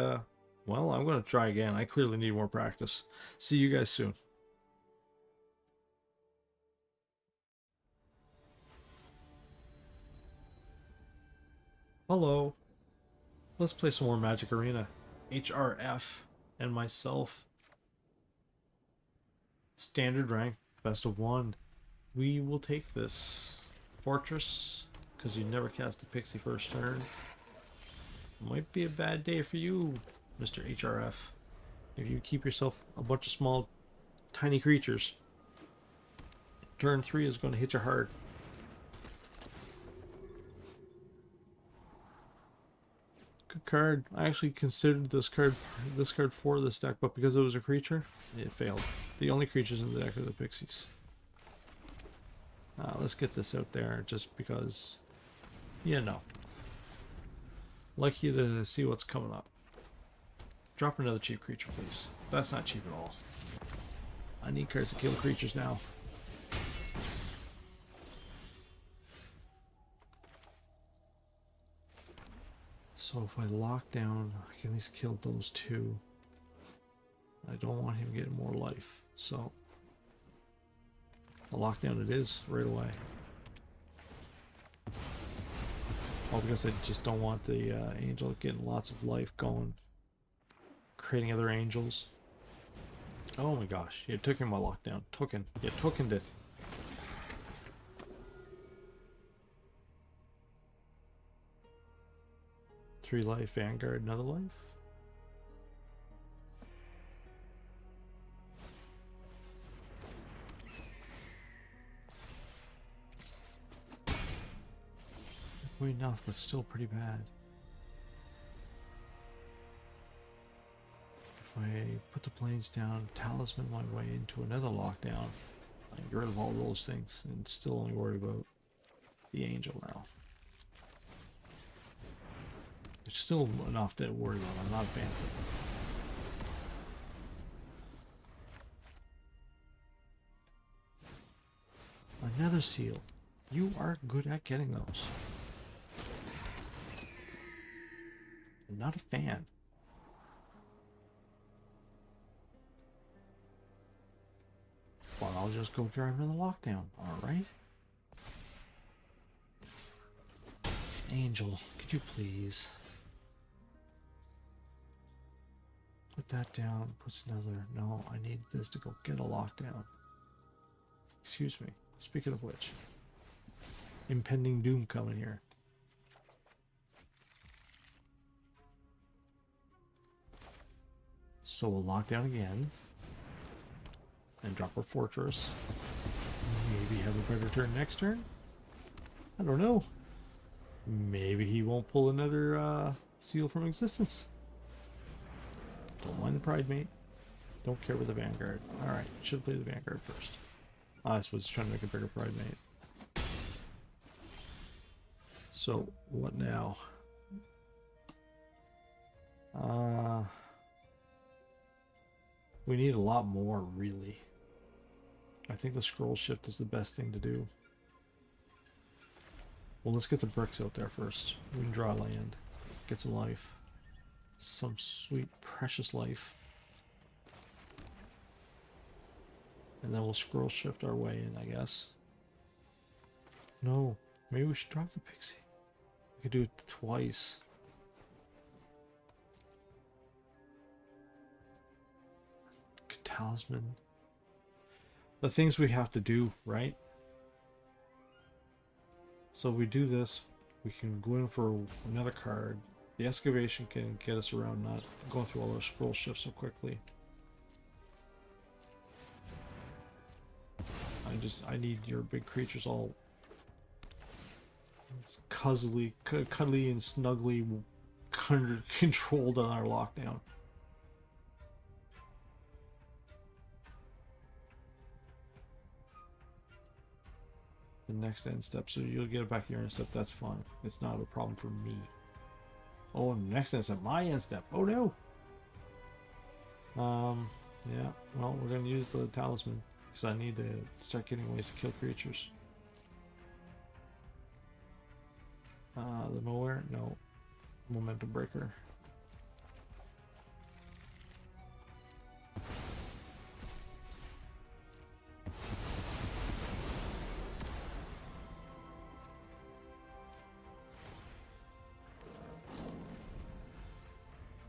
well, I'm going to try again. I clearly need more practice. See you guys soon. Hello. Let's play some more Magic Arena. HRF and myself. Standard rank, best of 1. We will take this. Fortress, because you never cast a pixie first turn. Might be a bad day for you, Mr. HRF. If you keep yourself a bunch of small, tiny creatures. Turn 3 is going to hit you hard. Good card. I actually considered this card for this deck, but because it was a creature, it failed. The only creatures in the deck are the pixies. Let's get this out there just because, you know. Like you to see what's coming up. Drop another cheap creature, please. That's not cheap at all. I need cards to kill creatures now. So if I lock down, I can at least kill those 2. I don't want him getting more life, so a lockdown it is right away. All because I just don't want the angel getting lots of life going, creating other angels. Oh my gosh, you took him my lockdown. You tookened it. Three life, Vanguard, another life. Quite enough, but still pretty bad. If I put the planes down, talisman my way into another lockdown, I can get rid of all those things and still only worry about the angel now. It's still enough to worry about. I'm not a fan of it. Another seal. You are good at getting those. I'm not a fan. Well, I'll just go grab another lockdown. Alright. Angel, could you please put that down? Puts another. No, I need this to go get a lockdown. Excuse me. Speaking of which, impending doom coming here. So we'll lock down again and drop our fortress. Maybe have a better turn next turn. I don't know. Maybe he won't pull another seal from existence. Don't mind the Pride Mate. Don't care about the Vanguard. Alright, should play the Vanguard first. I suppose he's trying to make a bigger Pride Mate. So, what now? We need a lot more, really. I think the scroll shift is the best thing to do. Well, let's get the bricks out there first. We can draw land. Get some life. Some sweet, precious life. And then we'll scroll shift our way in, I guess. No, maybe we should drop the pixie. We could do it twice. Talisman. The things we have to do, right? So if we do this, we can go in for another card. The excavation can get us around not going through all those scroll shifts so quickly. I need your big creatures all cuddly and snugly controlled on our lockdown. the next end step, so you'll get it back your end step. That's fine. It's not a problem for me. Oh, next end step, my end step. Oh no. Yeah. Well, we're gonna use the talisman because I need to start getting ways to kill creatures. The nowhere? No. Momentum breaker.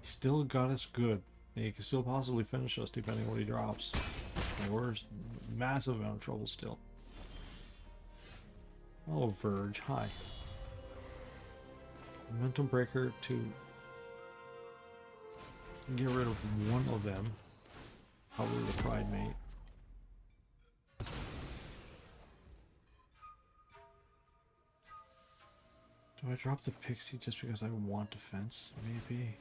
Still got us good. He can still possibly finish us depending on what he drops. And we're massive amount of trouble still. Oh, Verge, hi. Momentum breaker to get rid of one of them. Probably the Pride Mate. Do I drop the Pixie just because I want defense? Maybe.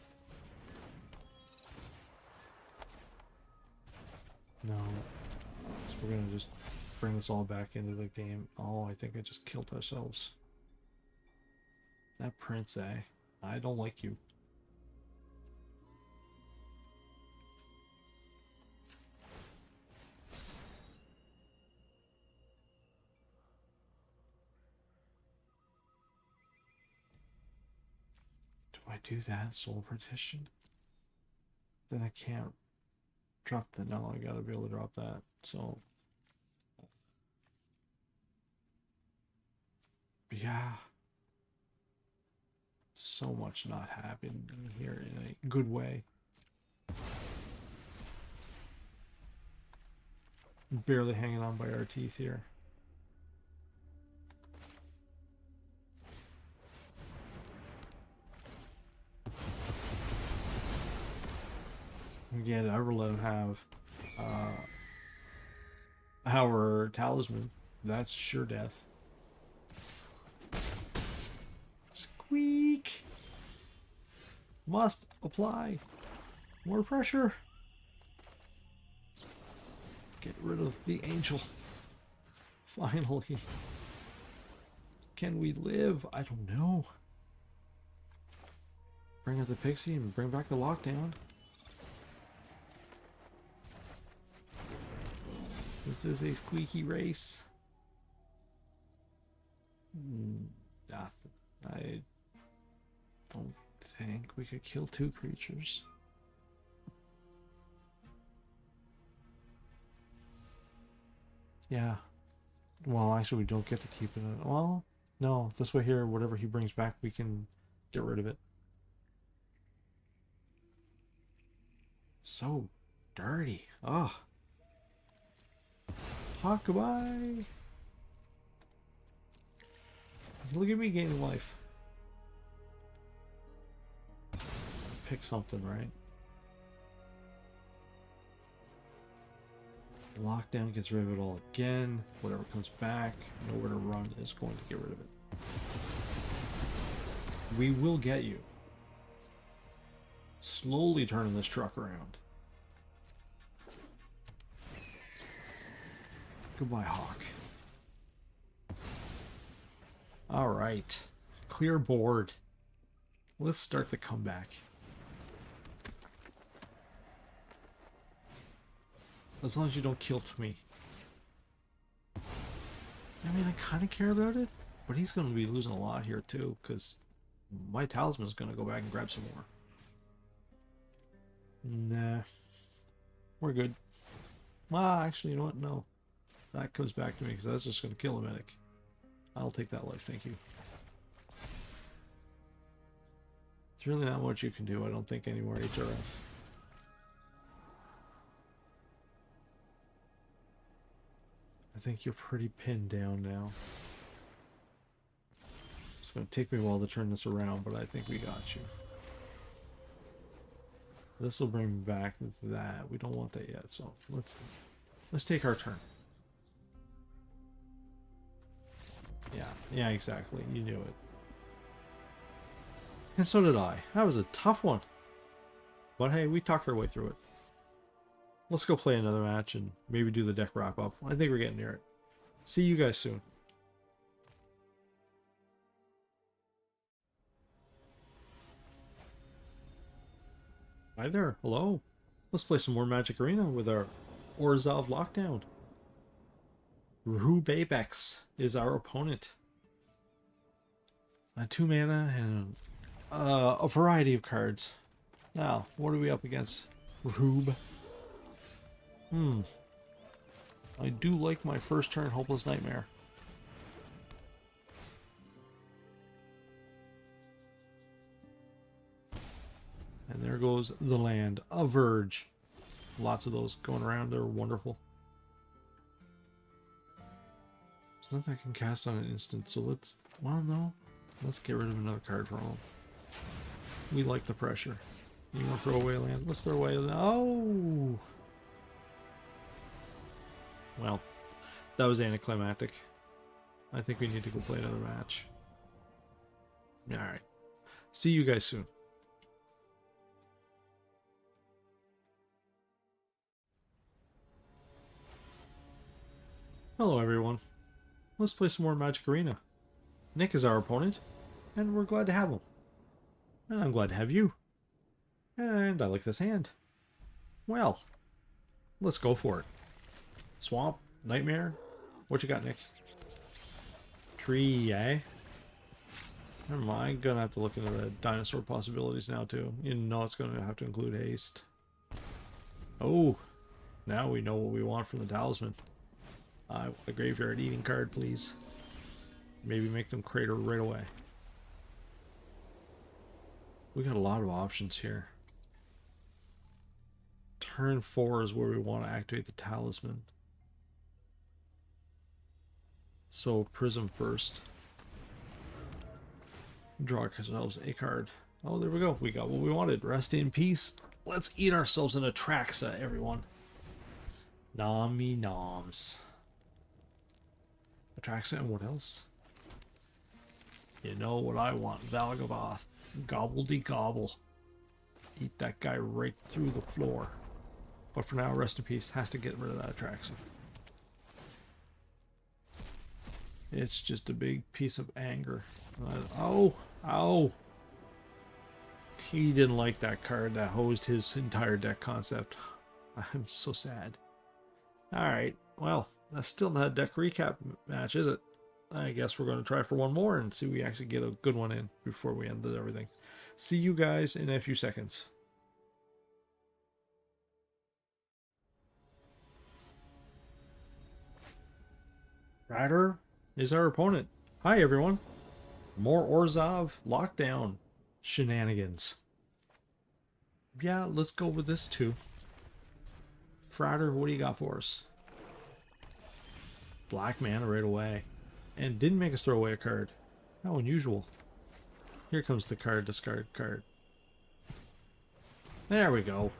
No. So we're gonna just bring this all back into the game. Oh, I think I just killed ourselves. That Prince, eh? I don't like you. Do I do that? Soul Partition? Then I can't drop the... No, I gotta be able to drop that. So... yeah. So much not happening here in a good way. Barely hanging on by our teeth here. Again, I will let him have our talisman. That's sure death. Squeak! Must apply more pressure. Get rid of the angel. Finally. Can we live? I don't know. Bring up the Pixie and bring back the lockdown. This is a squeaky race. Nothing. I don't think we could kill two creatures. Yeah. Well, actually, we don't get to keep it. Well, no. This way here, whatever he brings back, we can get rid of it. So dirty. Ugh. Hawk, goodbye. Look at me gaining life. Pick something, right? Lockdown gets rid of it all again. Whatever comes back, nowhere to run is going to get rid of it. We will get you. Slowly turning this truck around. Goodbye, Hawk. Alright. Clear board. Let's start the comeback. As long as you don't kill me. I mean, I kind of care about it, but he's going to be losing a lot here too, because my talisman is going to go back and grab some more. Nah. We're good. Well, actually, you know what? No. That comes back to me, because that's just going to kill a medic. I'll take that life, thank you. There's really not much you can do, I don't think, anymore, HRF. I think you're pretty pinned down now. It's going to take me a while to turn this around, but I think we got you. This will bring me back that. We don't want that yet, so let's take our turn. Yeah, exactly. You knew it. And so did I. That was a tough one. But hey, we talked our way through it. Let's go play another match and maybe do the deck wrap up. I think we're getting near it. See you guys soon. Hi there. Hello. Let's play some more Magic Arena with our Orzhov Lockdown. Rubebex is our opponent. 2 mana and a variety of cards. Now, what are we up against? Rube. I do like my first turn Hopeless Nightmare. And there goes the land. A Verge. Lots of those going around. They're wonderful. There's nothing I can cast on an instant, so let's... Well, no. Let's get rid of another card from him. We like the pressure. You want to throw away land? Let's throw away... Oh! Well, that was anticlimactic. I think we need to go play another match. Alright. See you guys soon. Hello everyone. Let's play some more Magic Arena. Nick is our opponent, and we're glad to have him. And I'm glad to have you. And I like this hand. Well, let's go for it. Swamp, Nightmare. What you got, Nick? Tree, eh? Never mind, gonna have to look into the dinosaur possibilities now too. You know it's gonna have to include haste. Oh, now we know what we want from the talisman. I want a graveyard eating card, please. Maybe make them crater right away. We got a lot of options here. Turn 4 is where we want to activate the talisman. So Prism first. Draw ourselves a card. Oh, there we go. We got what we wanted. Rest in peace. Let's eat ourselves an Atraxa, everyone. Nommy noms. Atraxa and what else? You know what I want, Valgavoth. Gobbledy-gobble. Eat that guy right through the floor. But for now, rest in peace. Has to get rid of that Atraxa. It's just a big piece of anger. Oh! Ow! He didn't like that card that hosed his entire deck concept. I'm so sad. Alright, well, that's still not a deck recap match, is it? I guess we're going to try for one more and see if we actually get a good one in before we end everything. See you guys in a few seconds. Ryder is our opponent. Hi, everyone. More Orzhov Lockdown shenanigans. Yeah, let's go with this too. Frater, what do you got for us? Black mana right away. And didn't make us throw away a card. How unusual. Here comes the card, discard card. There we go.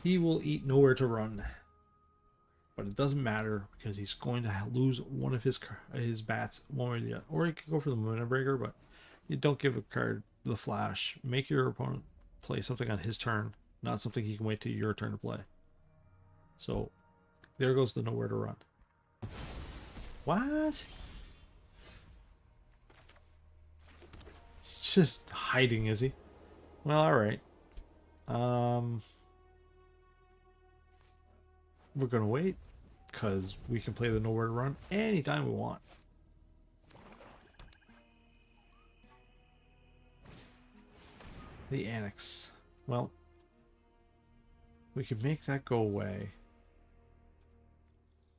He will eat Nowhere to Run. But it doesn't matter because he's going to lose one of his bats one way or the other. Or he could go for the Mana Breaker, but you don't give a card the flash. Make your opponent play something on his turn, not something he can wait till your turn to play. So there goes the Nowhere to Run. What? He's just hiding, is he? Well, alright. We're gonna wait because we can play the Nowhere to Run anytime we want. The Annex. Well, we can make that go away.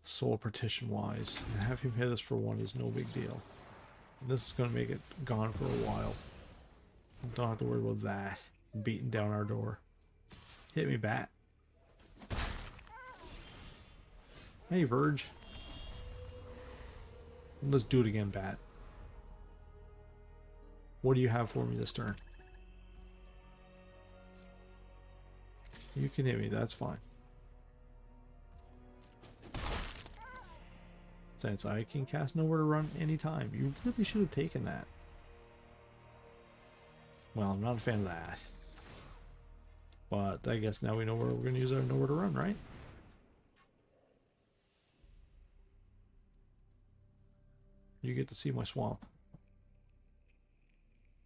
Soul Partition wise. And have him hit us for one is no big deal. This is going to make it gone for a while. Don't have to worry about that beating down our door. Hit me, bat. Hey, Verge. Let's do it again, bat. What do you have for me this turn? You can hit me, that's fine. Since I can cast Nowhere to Run anytime. You really should have taken that. Well, I'm not a fan of that. But I guess now we know where we're going to use our Nowhere to Run, right? You get to see my swamp.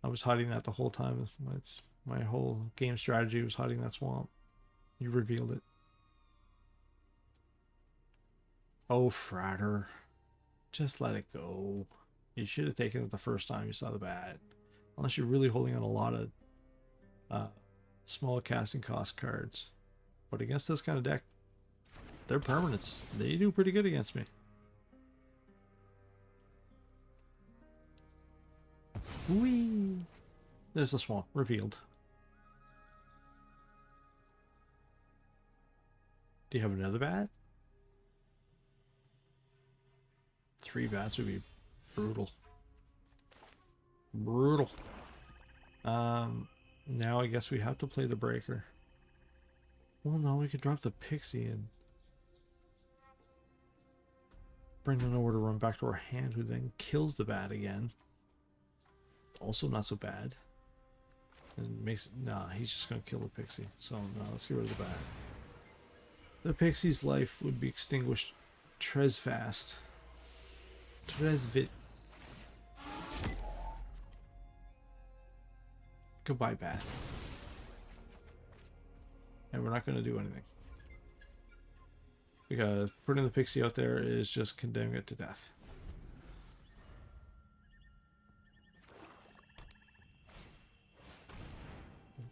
I was hiding that the whole time. It's my whole game strategy was hiding that swamp. You revealed it. Oh, Fratter. Just let it go. You should have taken it the first time you saw the bat. Unless you're really holding on a lot of small casting cost cards. But against this kind of deck, their permanents, they do pretty good against me. Whee! There's the swamp, revealed. Do you have another bat? 3 bats would be brutal. Brutal. Now I guess we have to play the breaker. Well, no, we could drop the pixie and bring it over to run back to our hand, who then kills the bat again. Also not so bad. And makes nah, he's just gonna kill the pixie. So no, let's get rid of the bat. The pixie's life would be extinguished tres fast. Tres vit. Goodbye, bat. And we're not gonna do anything. Because putting the pixie out there is just condemning it to death.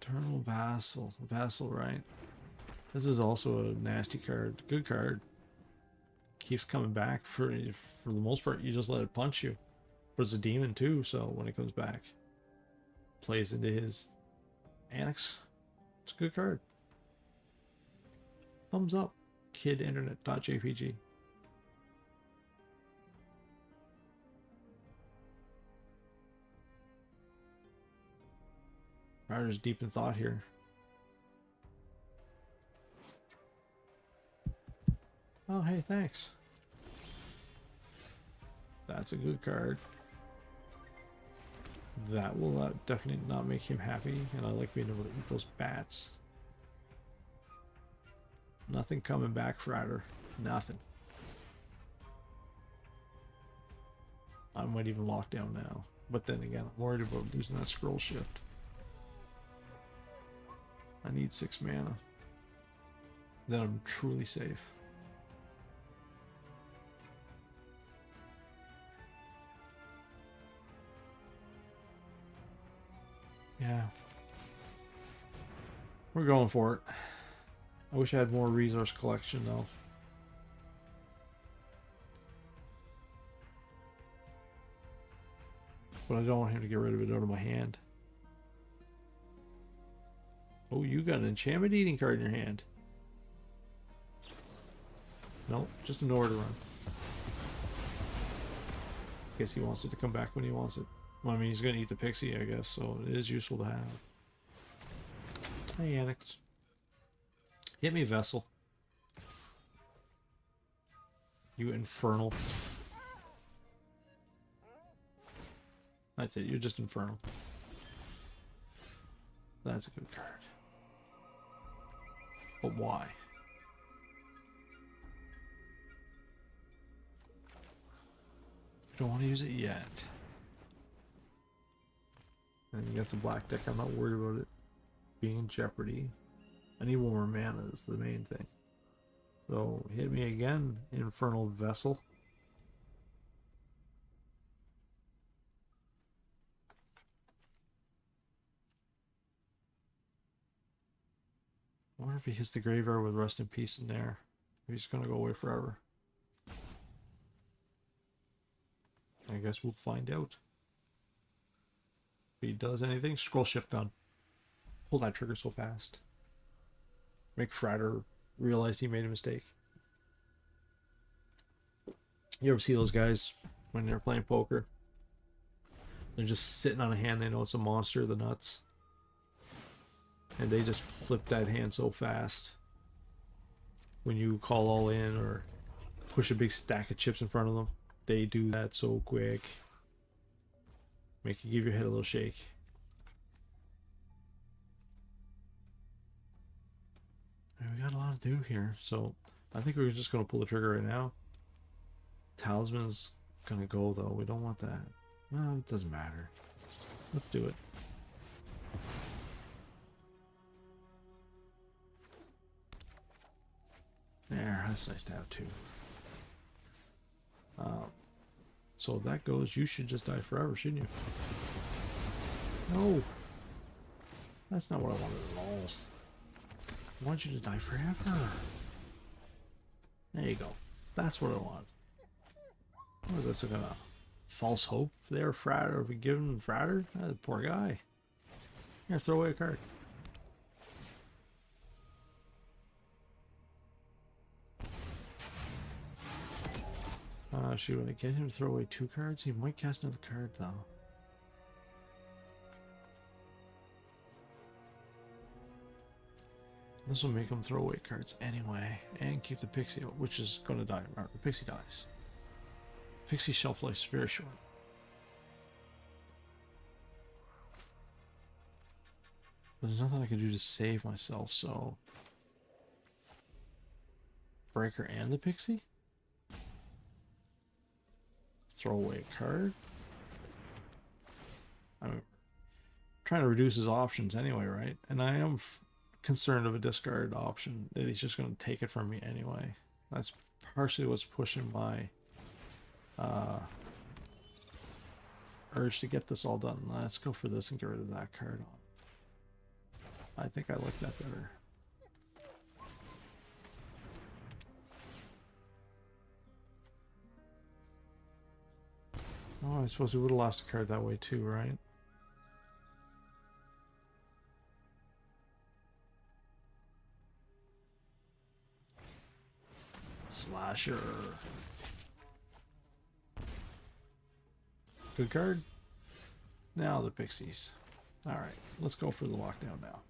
Eternal Vassal. Vassal, right? This is also a nasty card. Good card. Keeps coming back. For the most part, you just let it punch you. But it's a demon too, so when it comes back, plays into his Annex. It's a good card. Thumbs up. Kidinternet.jpg. Ryder's deep in thought here. Oh, hey, thanks. That's a good card. That will definitely not make him happy, and I like being able to eat those bats. Nothing coming back, Fratter. Nothing. I might even lock down now. But then again, I'm worried about losing that scroll shift. I need 6 mana. Then I'm truly safe. Yeah. We're going for it. I wish I had more resource collection though. But I don't want him to get rid of it out of my hand. Oh, you got an enchantment eating card in your hand. Nope, just a nowhere to run. Guess he wants it to come back when he wants it. Well, I mean, he's going to eat the pixie, I guess, so it is useful to have. Hey, Annex. Hit me, Vessel. You infernal. That's it, you're just infernal. That's a good card. But why? I don't want to use it yet. And against a black deck, I'm not worried about it being in jeopardy. I need 1 more mana is the main thing. So hit me again, Infernal Vessel. I wonder if he hits the graveyard with Rest in Peace in there. He's gonna go away forever. I guess we'll find out. If he does anything, scroll shift done. Pull that trigger so fast. Make Fratter realize he made a mistake. You ever see those guys when they're playing poker? They're just sitting on a hand, they know it's a monster, the nuts. And they just flip that hand so fast. When you call all in or push a big stack of chips in front of them, they do that so quick. Make you give your head a little shake. And we got a lot to do here, so I think we're just going to pull the trigger right now. Talisman's going to go though, we don't want that. Well, it doesn't matter. Let's do it. There, that's nice to have too. So if that goes, you should just die forever, shouldn't you? No! That's not what I wanted at all. I want you to die forever. There you go. That's what I want. What is this, like a false hope there, Fratter? Have we given him Fratter? That poor guy. Here, throw away a card. Should I get him to throw away 2 cards? He might cast another card, though. This will make him throw away cards anyway, and keep the Pixie, which is going to die. Remember, the Pixie dies. Pixie shelf life is very short. There's nothing I can do to save myself, so... Breaker and the Pixie? Throw away a card? I'm trying to reduce his options anyway, right? And I am concerned of a discard option, that he's just going to take it from me anyway. That's partially what's pushing my urge to get this all done. Let's go for this and get rid of that card on. I think I like that better. Oh, I suppose we would have lost a card that way too, right? Slasher. Good card. Now the Pixies. Alright, let's go for the lockdown now.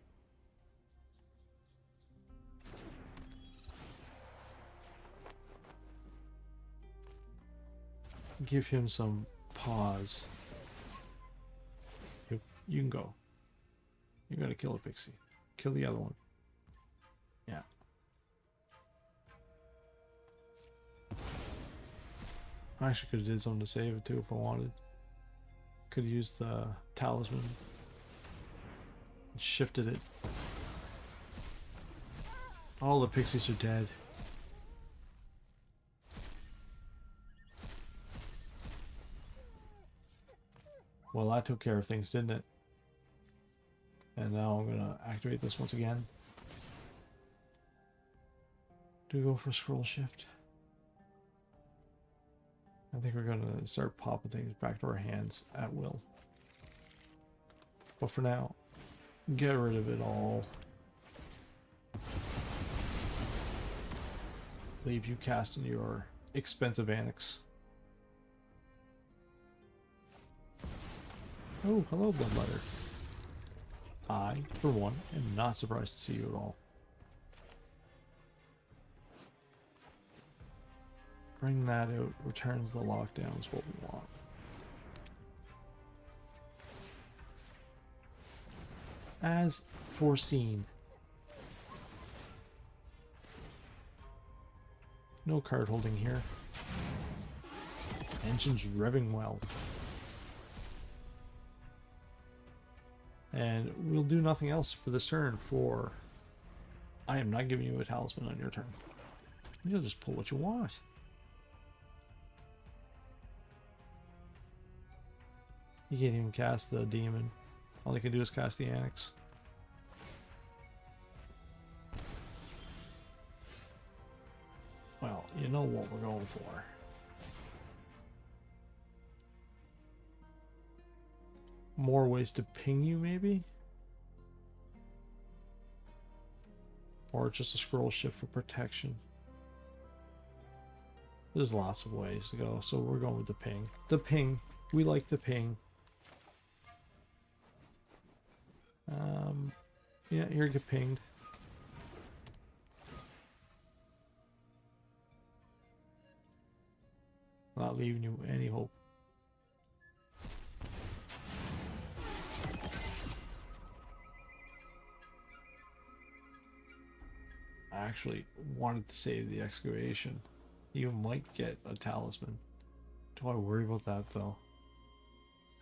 Give him some pause. You can go. You're gonna kill a Pixie. Kill the other one. Yeah. I actually could have did something to save it too if I wanted. Could have used the talisman. And shifted it. All the Pixies are dead. Well, that took care of things, didn't it? And now I'm gonna activate this once again. Do we go for scroll shift? I think we're gonna start popping things back to our hands at will. But for now, get rid of it all. Leave you casting your expensive annex. Oh, hello, Bloodletter. I, for one, am not surprised to see you at all. Bring that out, returns the lockdown is what we want. As foreseen. No card holding here. Engine's revving well. And we'll do nothing else for this turn for... I am not giving you a talisman on your turn. You'll just pull what you want. You can't even cast the demon. All you can do is cast the annex. Well, you know what we're going for. More ways to ping you, maybe? Or just a scroll shift for protection. There's lots of ways to go, so we're going with the ping. The ping. We like the ping. Yeah, here, get pinged. Not leaving you any hope. I actually wanted to save the excavation. You might get a talisman. Do I worry about that though?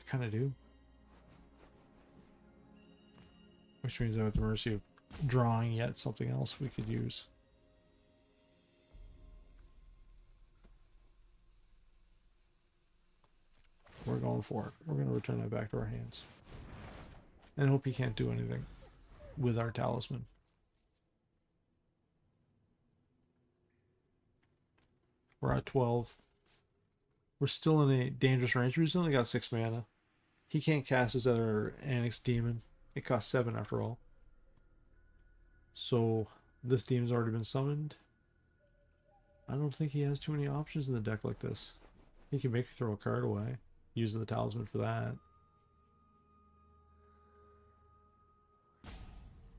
I kind of do. Which means I'm at the mercy of drawing yet something else we could use. We're going for it. We're going to return that back to our hands. And hope he can't do anything with our talisman. We're at 12. We're still in a dangerous range. We've only got 6 mana. He can't cast his other Annex Demon. It costs 7 after all. So this demon's already been summoned. I don't think he has too many options in the deck like this. He can make you throw a card away, using the talisman for that.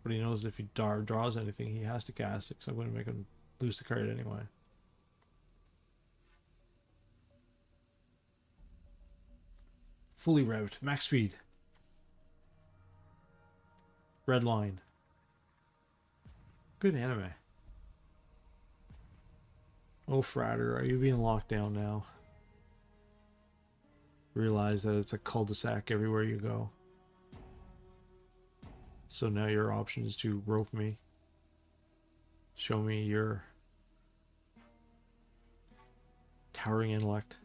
But he knows if he draws anything, he has to cast it, because I'm going to make him lose the card anyway. Fully revved. Max speed. Red line. Good anime. Oh, Fratter, are you being locked down now? Realize that it's a cul-de-sac everywhere you go. So now your option is to rope me. Show me your towering intellect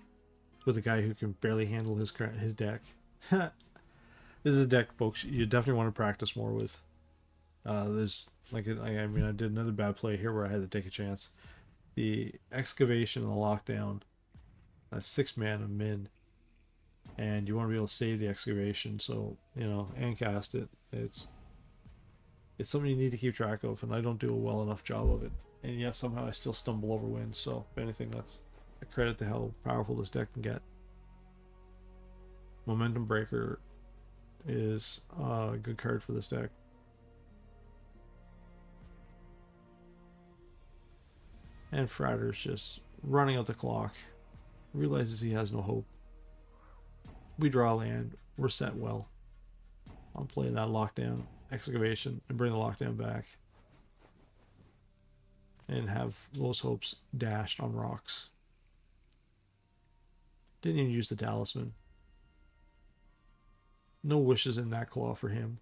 with a guy who can barely handle his deck. This is a deck, folks, you definitely want to practice more with. There's like I mean, I did another bad play here where I had to take a chance. The excavation and the lockdown. That's 6 mana min, and you want to be able to save the excavation, so you know, and cast it. It's something you need to keep track of, and I don't do a well enough job of it. And yet somehow I still stumble over wins. So if anything, that's a credit to how powerful this deck can get. Momentum Breaker is a good card for this deck. And Fratter's just running out the clock. Realizes he has no hope. We draw land. We're set well. I'm playing that lockdown, excavation, and bring the lockdown back. And have those hopes dashed on rocks. Didn't even use the talisman. No wishes in that claw for him.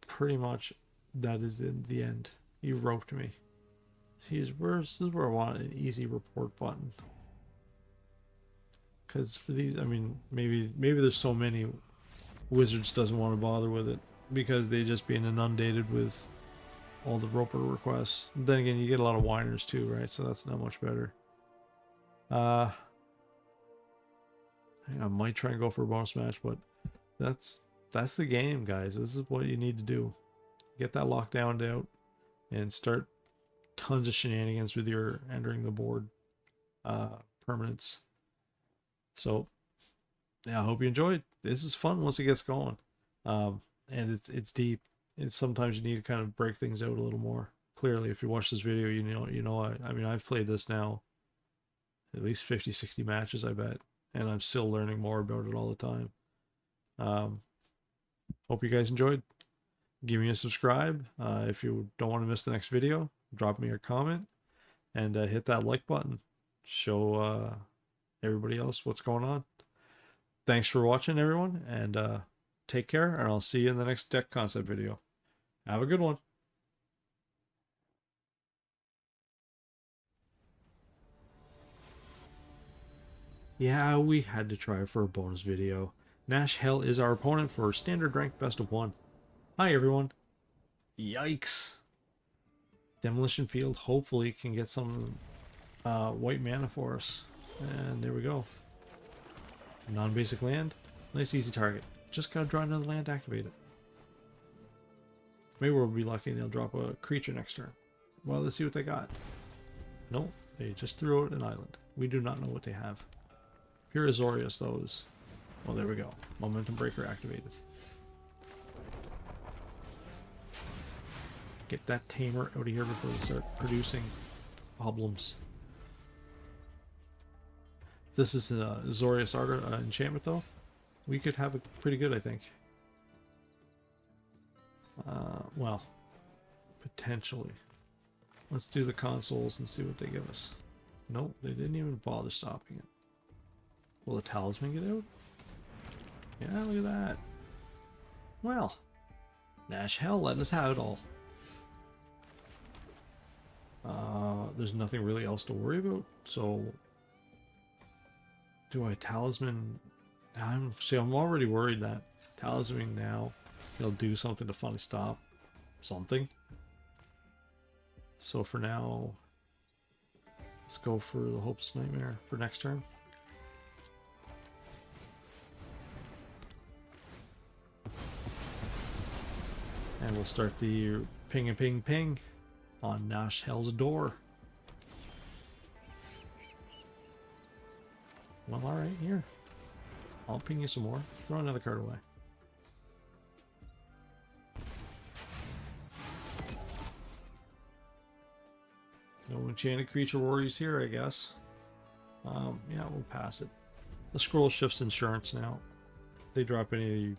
Pretty much that is the end. You roped me. See, this is where I want an easy report button. Because for these, I mean, maybe there's so many Wizards doesn't want to bother with it because they just being inundated with all the roper requests. Then again, you get a lot of whiners too, right? So that's not much better. I might try and go for a bonus match, but that's the game, guys. This is what you need to do. Get that lockdown out and start tons of shenanigans with your entering the board permanents. So yeah, I hope you enjoyed. This is fun once it gets going. And it's deep. And sometimes you need to kind of break things out a little more. Clearly, if you watch this video, you know I mean, I've played this now at least 50, 60 matches, I bet. And I'm still learning more about it all the time. Hope you guys enjoyed. Give me a subscribe. If you don't want to miss the next video, drop me a comment and hit that like button. Show everybody else what's going on. Thanks for watching, everyone, and take care, and I'll see you in the next deck concept video. Have a good one. Yeah, we had to try for a bonus video. Nash Hell is our opponent for standard rank best of 1. Hi everyone. Yikes. Demolition Field hopefully can get some white mana for us. And there we go. Non-basic land. Nice easy target. Just gotta draw another land to activate it. Maybe we'll be lucky and they'll drop a creature next turn. Well, let's see what they got. Nope, they just threw out an island. We do not know what they have. Pure Azorius, those. Well, there we go. Momentum Breaker activated. Get that tamer out of here before they start producing problems. If this is a Azorius enchantment, though, we could have it pretty good, I think. Well, potentially. Let's do the consoles and see what they give us. Nope, they didn't even bother stopping it. Will the talisman get out? Yeah, look at that. Well, Nash Hell letting us have it all. There's nothing really else to worry about, so do I talisman? I'm already worried that talisman now he'll do something to funny stop something. So for now, let's go for the Hopeless Nightmare for next turn. And we'll start the ping and ping ping on Nash Hell's door. Well, alright, here. I'll ping you some more. Throw another card away. No enchanted creature warriors here, I guess. Yeah, we'll pass it. The scroll shifts insurance now. If they drop any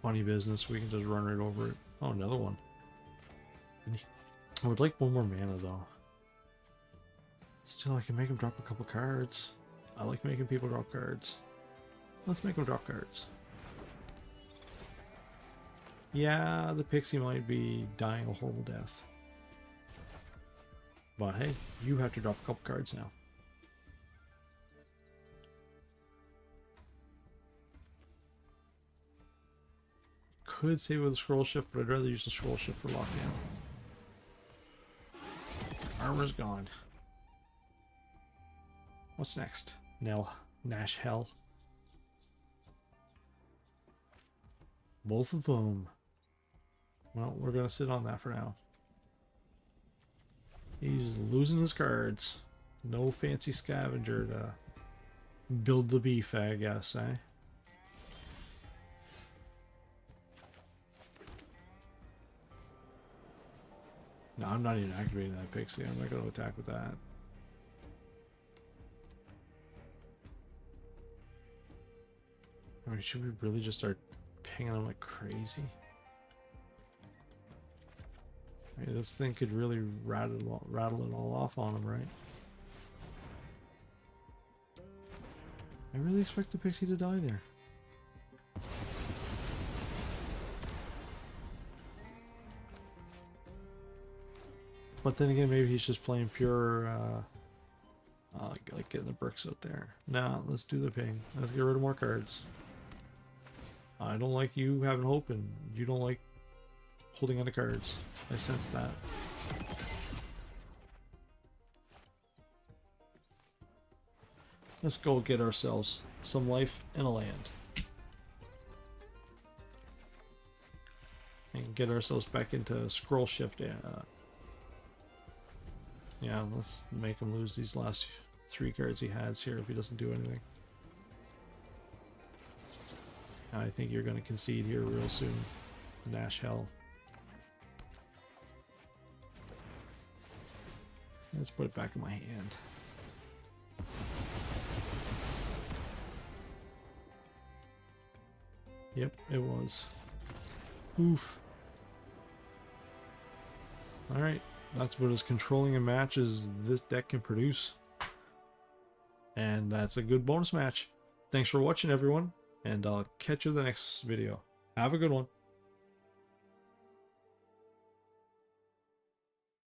funny business, we can just run right over it. Oh, another one. I would like one more mana, though. Still, I can make him drop a couple cards. I like making people drop cards. Let's make them drop cards. Yeah, the pixie might be dying a horrible death. But hey, you have to drop a couple cards now. Could save with a scroll shift, but I'd rather use the scroll shift for lockdown. Armor's gone. What's next? Nash Hell. Both of them. Well, we're gonna sit on that for now. He's losing his cards. No fancy scavenger to build the beef, I guess, eh? No, I'm not even activating that pixie. I'm not going to attack with that. I mean, should we really just start pinging him like crazy? I mean, this thing could really rattle it all off on him, right? I really expect the pixie to die there. But then again, maybe he's just playing pure, like getting the bricks out there. Nah, let's do the ping. Let's get rid of more cards. I don't like you having hope, and you don't like holding on to cards. I sense that. Let's go get ourselves some life and a land. And get ourselves back into scroll shift. Yeah, let's make him lose these last 3 cards he has here if he doesn't do anything. I think you're going to concede here real soon. Nash Hell. Let's put it back in my hand. Yep, it was. Oof. Alright, that's about as controlling a match as this deck can produce. And that's a good bonus match. Thanks for watching, everyone, and I'll catch you in the next video. Have a good one.